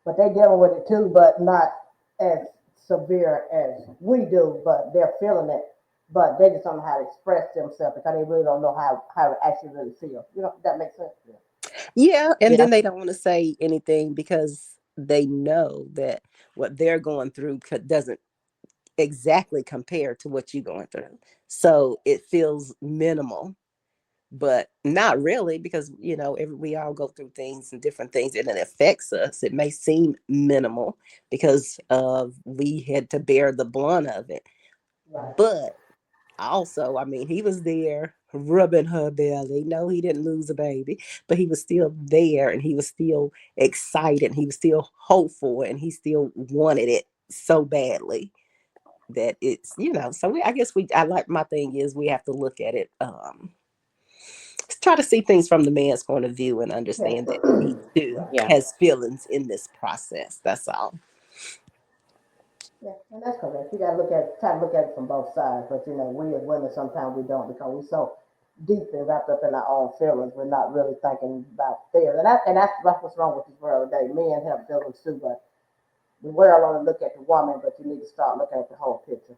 but they dealing with it too, but not as severe as we do. But they're feeling it, but they just don't know how to express themselves because they really don't know how to actually really feel. That makes sense. Yeah. Yeah, and Yeah. then they don't want to say anything because they know that what they're going through doesn't exactly compare to what you're going through. So it feels minimal, but not really because, we all go through things and different things and it affects us. It may seem minimal because of we had to bear the blunt of it. Right. But also, I mean, he was there rubbing her belly. No, he didn't lose a baby, but he was still there and he was still excited. He was still hopeful and he still wanted it so badly that it's, so I guess I like my thing is we have to look at it, try to see things from the man's point of view and Yeah. understand that he too Right. Yeah. has feelings in this process. That's all. Yeah, and that's correct. You gotta try to look at it from both sides. But we as women sometimes we don't because we're so deep and wrapped up in our own feelings. We're not really thinking about theirs, and that's what's wrong with this world today. Men have feelings too, but the world only look at the woman. But you need to start looking at the whole picture.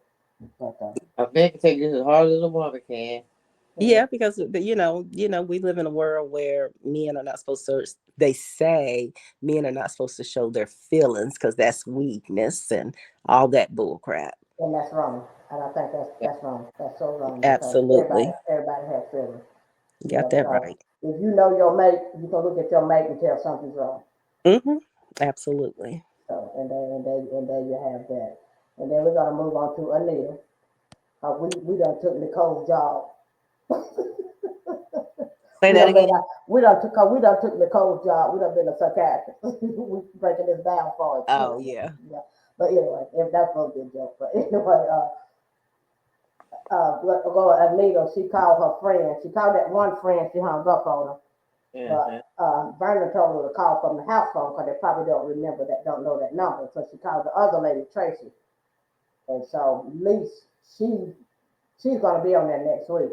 But A man can take this as hard as a woman can. yeah, Yeah, because we live in a world where men are not supposed to. They say men are not supposed to show their feelings because that's weakness and all that bull crap. and that's wrong. And I think Yeah. that's wrong. That's so wrong because everybody Absolutely, everybody has feelings. you got that Because right. if you know your mate, you can look at your mate and tell something's wrong. Hmm. Absolutely. So and there you have that. And then we're gonna move on to Anita. We done took Nicole's job. Say we that done been again. we done took Nicole's job. We done been a psychiatrist. We breaking this down for it. Oh yeah. Yeah. But anyway, if that's supposed to be a joke. But anyway, let's go Anita. She called her friend. She called that one friend. She hung up on her. Uh-huh. But Vernon told her to call from the house phone because they probably don't know that number. So she called the other lady, Tracy. And so Lise, she's gonna be on there next week.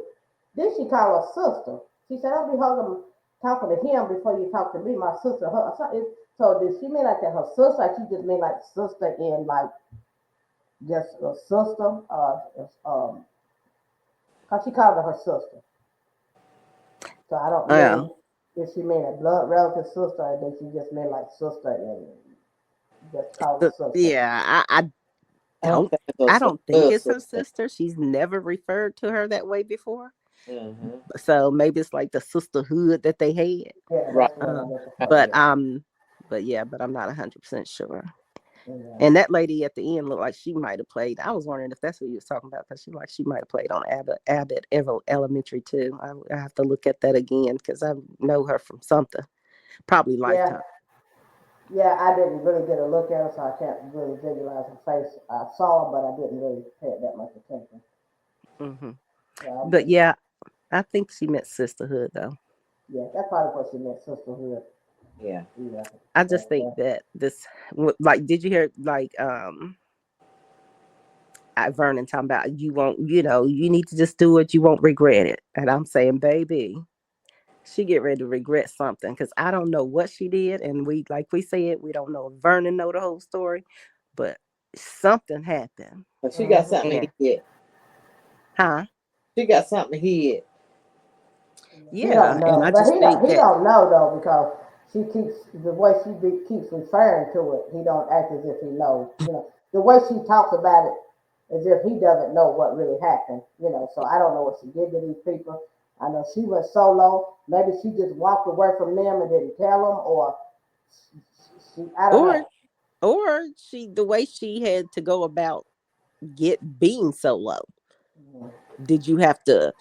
Then she called her sister. She said, "I'll be talking to him before you talk to me." My sister, so did she mean like that? Her sister, like she just mean like sister in like just a sister, cause she called her sister. So I don't Yeah. know if she mean a blood relative sister, or did she just mean like sister and just call her sister. Yeah. I I don't don't. think it's a I don't think it's her sister. sister. She's never referred to her that way before. Uh-huh. So maybe it's like the sisterhood that they had. Yeah, Right. that's what I'm Um, looking for. but Yeah. um, but yeah, but I'm not 100% sure. Yeah. And that lady at the end looked like she might have played. I was wondering if that's what you was talking about because she might have played on Abbott Elementary too. I have to look at that again because I know her from something, probably Yeah, Lifetime. yeah, I didn't really get a look at her, so I can't really visualize her face. I saw her, but I didn't really pay it that much attention. Hmm. Yeah, But yeah, I think she meant sisterhood though. Yeah, that's probably what she meant, sisterhood. Yeah. Yeah. I just think that this, like, did you hear like Vernon talking about you won't, you need to just do it, you won't regret it, and I'm saying, baby, she get ready to regret something because I don't know what she did, and like we said, we don't know if Vernon know the whole story, but something happened, But she got Mm-hmm. something and to hid. huh? She got something to hid. He Yeah, don't and know, I but just think he that, don't know though because she keeps the way keeps referring to it. He don't act as if he knows. The way she talks about it as if he doesn't know what really happened. So I don't know what she did to these people. I know she went solo. Maybe she just walked away from them and didn't tell them, or I don't or know. she, the way she had to go about being solo. Did you have to,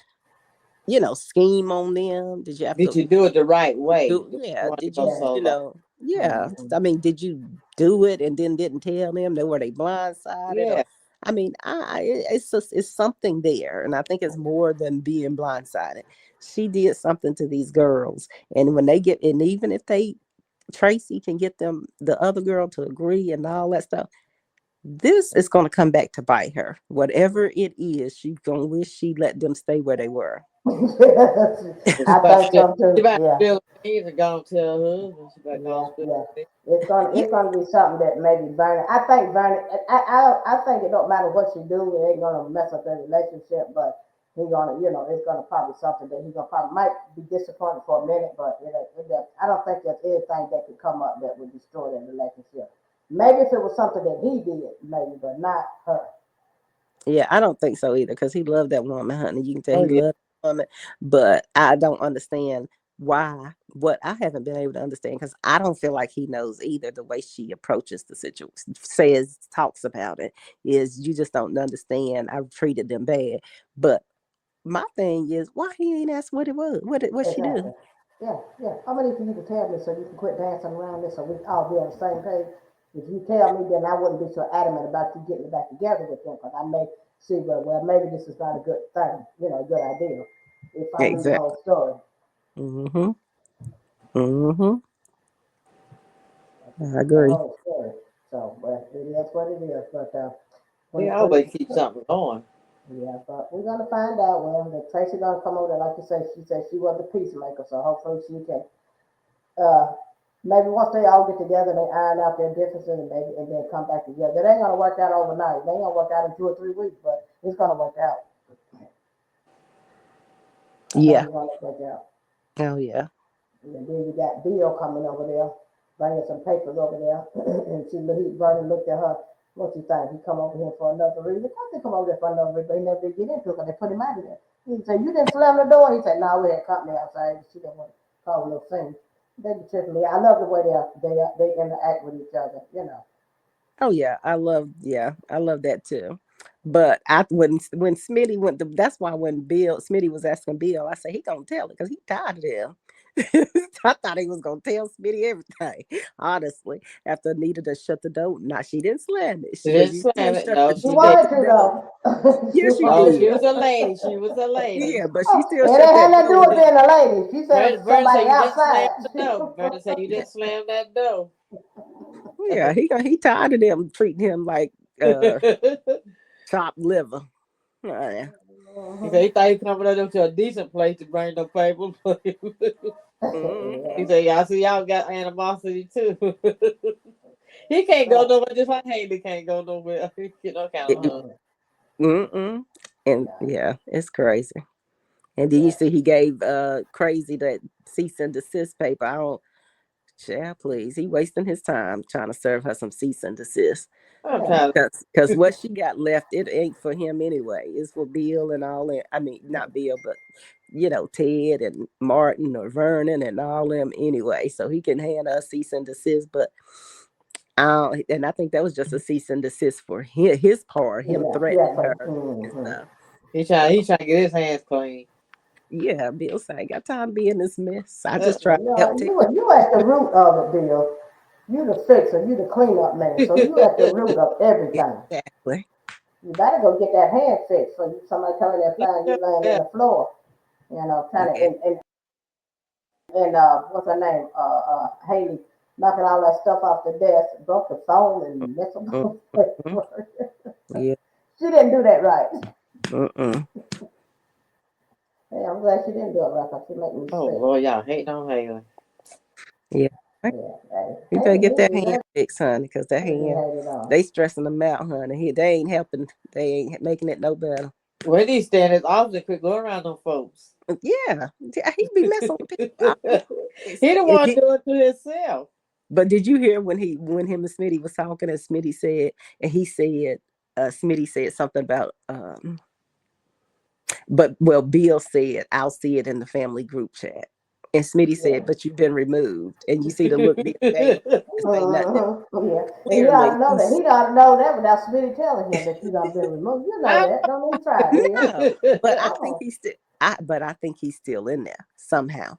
scheme on them? Did you have Did to you do it the right way? yeah, You want to did go you, Yeah. solo. yeah. Mhm. I mean, did you do it and then didn't tell them? Were they blindsided? Or Yeah. I mean, it's just, it's something there, and I think it's more than being blindsided. She did something to these girls, and when they get, and even if Tracy can get the other girl to agree and all that stuff, this is going to come back to bite her. Whatever it is, she's going to wish she let them stay where they were. She I about think to, so she too. about to Yeah. spill the beans and go and tell her husband. She about to go and Yeah, spill yeah. the beans. Yeah, It's gonna be something that maybe Vernon. I think Vernon. I think it don't matter what you do, it ain't gonna mess up their relationship. But he gonna, it's gonna probably something that he gonna probably might be disappointed for a minute. But I don't think there's anything that could come up that would destroy their relationship. Maybe if it was something that he did, maybe, but not her. yeah, I don't think so either because he loved that woman, honey. You can tell Oh he yeah. loved that woman, but I don't understand why. What I haven't been able to understand because I don't feel like he knows either. The way she approaches the situation, talks about it, is you just don't understand. I've treated them bad, but my thing is why he ain't asked what it was, what she do. Exactly. Yeah, yeah. I'm ready for you to tell me so you can quit dancing around this so we all be on the same page. If you tell me, then I wouldn't be so adamant about you getting back together with them because I may see, well, maybe this is not a good thing, a good idea. If I knew the Exactly. whole story. Mm-hmm. Mm-hmm. If I I knew the agree. whole story. So, but it is what it is. But He when always keeps something going. yeah, but we're gonna find out when that Tracy gonna come over there. Like you say, she said she was the peacemaker, so hopefully she can uh, maybe once they all get together, they iron out their differences and then come back together. It ain't gonna work out overnight. It ain't gonna work out in 2 or 3 weeks, but it's gonna work out. I think Yeah. it's gonna work out. Oh yeah. And then you got Bill coming over there, bringing some papers over there, and Vernon looked at her. What you think? He come over here for another reason? Of course he come over there for another reason, but he never did get into it because they put him out of there. He said, "You didn't slam the door." He said, "No, we had company outside. She didn't want to cause a little thing." They be tripping me. I love the way they interact with each other. Oh yeah, I love that too. But when Smitty that's why when Smitty was asking Bill, I said he gonna tell it because he tired of them. I thought he was gonna tell Smitty everything. Honestly, after Anita to shut the door, now she didn't slam it She because didn't you still slam it. shut No, the, She she shut didn't. wanted the to door. though. She Yes, she Oh, wanted she did. was to. a lady. She was a lady. Yeah, but she Oh, still and it shut had that nothing to do with door. being a lady. She said Vernon said somebody you didn't slam outside. the door. Vernon said you didn't slam that door. Yeah, he tired of them treating him like chopped liver. Oh, yeah. He said Mhm. he thought he coming up to a decent place to bring no paper. Mhm. He said, "Y'all see, y'all got animosity too." He can't go Right. nowhere. Just like Haley can't go nowhere. He get no kind of hug. Mhm. Mm-mm. And Yeah, yeah, it's crazy. And then you yeah. see he gave crazy that cease and desist paper. I don't, child, please. He wasting his time trying to serve her some cease and desist. I'm Yeah. trying Because to. what she got left, it ain't for him anyway. It's for Bill and all that. I mean, not Bill, but Ted and Martin or Vernon and all them anyway. So he can hand us cease and desist, but and I think that was just a cease and desist for his part, him Yeah. Yeah. threatening So, her and stuff. He So trying. He trying to get his hands clean. yeah, Bill said, I ain't got time to be in this mess. I Uh, just try to help Ted. you at the root of it, Bill. You the fixer. You the cleanup man. So you at the root of everything. Exactly. You better go get that hand fixed for you. Somebody come in there and find you laying in yeah. the floor. trying to Yeah. and what's her name? Haley knocking all that stuff off the desk, broke the phone and messed up Mm, the mm, paperwork. yeah. She didn't do that right. Mm-mm. Hey, I'm glad she didn't do it right because she make me Oh sick. Lord, y'all hating on Haley. Yeah. Right. Yeah, hey, You hey, better get that he hand deserves fixed, honey, because that to be hand, hated on. they stressing them out, honey. They ain't helping. They ain't making it no better. When he stand his office and quit going around them folks. Yeah. He be He messing with people. I think the one doing it to himself. but did you hear when him and Smitty was talking and Smitty said, and he said, Smitty said something about but well, Bill said, I'll see it in the family group chat. And Smitty said, Yeah. but you've been removed. And you see the look Bill gave him to say nothing. Yeah. And he ought Clearly to know that. he's He ought to know that without Smitty telling him that you done been removed. You know I that. Don't even try it, Bill. no, but I think Oh. he's still I think he's still in there somehow.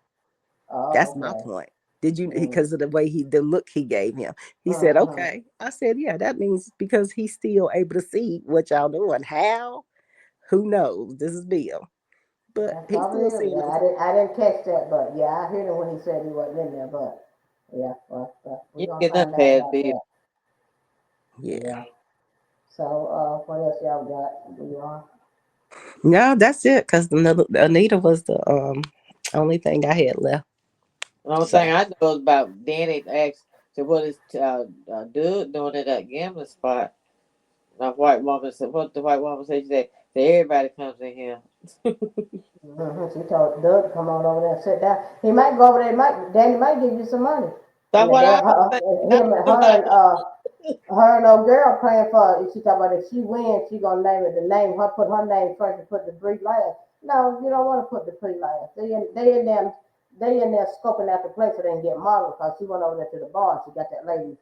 That's Oh, my okay. point. Did you Mm-hmm. because of the look he gave him? He said, Mm-hmm. okay. I said, yeah, that means because he's still able to see what y'all doing. How? Who knows? This is Bill. But That he's probably still is. seeing Yeah, us. I didn't catch that, but yeah, I heard him when he said he wasn't in there. But yeah, well, we're you gonna get find that out past about Bill. that. Yeah. Yeah. So what else y'all got? Do y'all? No, that's it. Because Anita was the only thing I had left. The only thing So I know is about Danny asked to what is dude doing at that gambling spot. The white woman said, what the white woman said, she said, everybody comes in here. She told Doug to come on over there and sit down. He might go over there. Danny might give you some money. That's And the what I girl, was saying. I him and was like, her and old girl praying for. She talking about if she wins, she gonna name it. The name her put her name first and put the three last. No, you don't want to put the three last. They in there scoping out the place so they can get Marla because she went over there to the bar. She got that lady.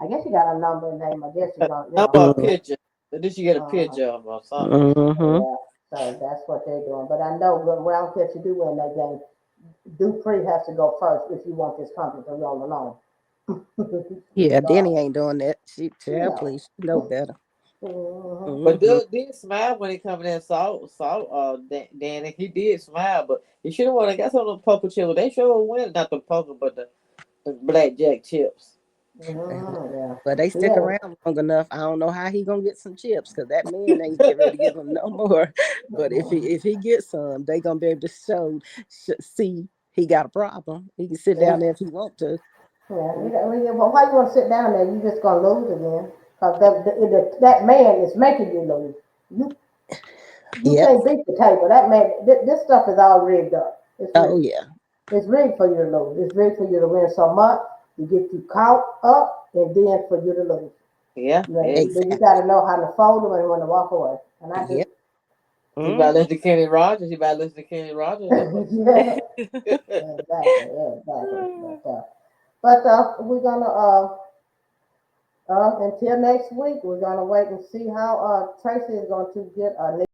I guess she got a number and name. I guess she's gonna, number a picture. Did she get a uh-huh. picture of or something? mm-hmm. Yeah. So that's what they're doing. But I know, well, I don't care if you do win that game. Dupree has to go first if you want this company to roll along. Yeah, Danny Regardless. ain't doing that. She tell No. please, she know better. But Mm-hmm. Doug did smile when he coming in and saw Danny. He did smile, but he should have won. I got some of the poker chips. They sure win, not the poker, but the blackjack chips. Yeah. But they stick Yeah. around long enough. I don't know how he gonna get some chips because that man ain't get ready to give him no more. But if he gets some, they gonna be able to see he got a problem. He can sit down Yeah. there if he want to. Yeah. Well, why you want to sit down there? You just gonna lose again. Cause that man is making you lose. You you Yep. can't beat the table. That man. This stuff is all rigged up. It's Oh rigged. yeah. It's rigged for you to lose. It's rigged for you to win so much to get you caught up, and then for you to lose. Yeah, yeah. You Exactly. got to know how to fold them and when to walk away. And I do. Yep. He about to Mm-hmm. listen to Kenny Rogers. He about to listen to Kenny Rogers. Yeah, exactly, exactly. But we're gonna until next week, we're gonna wait and see how Tracy is going to get a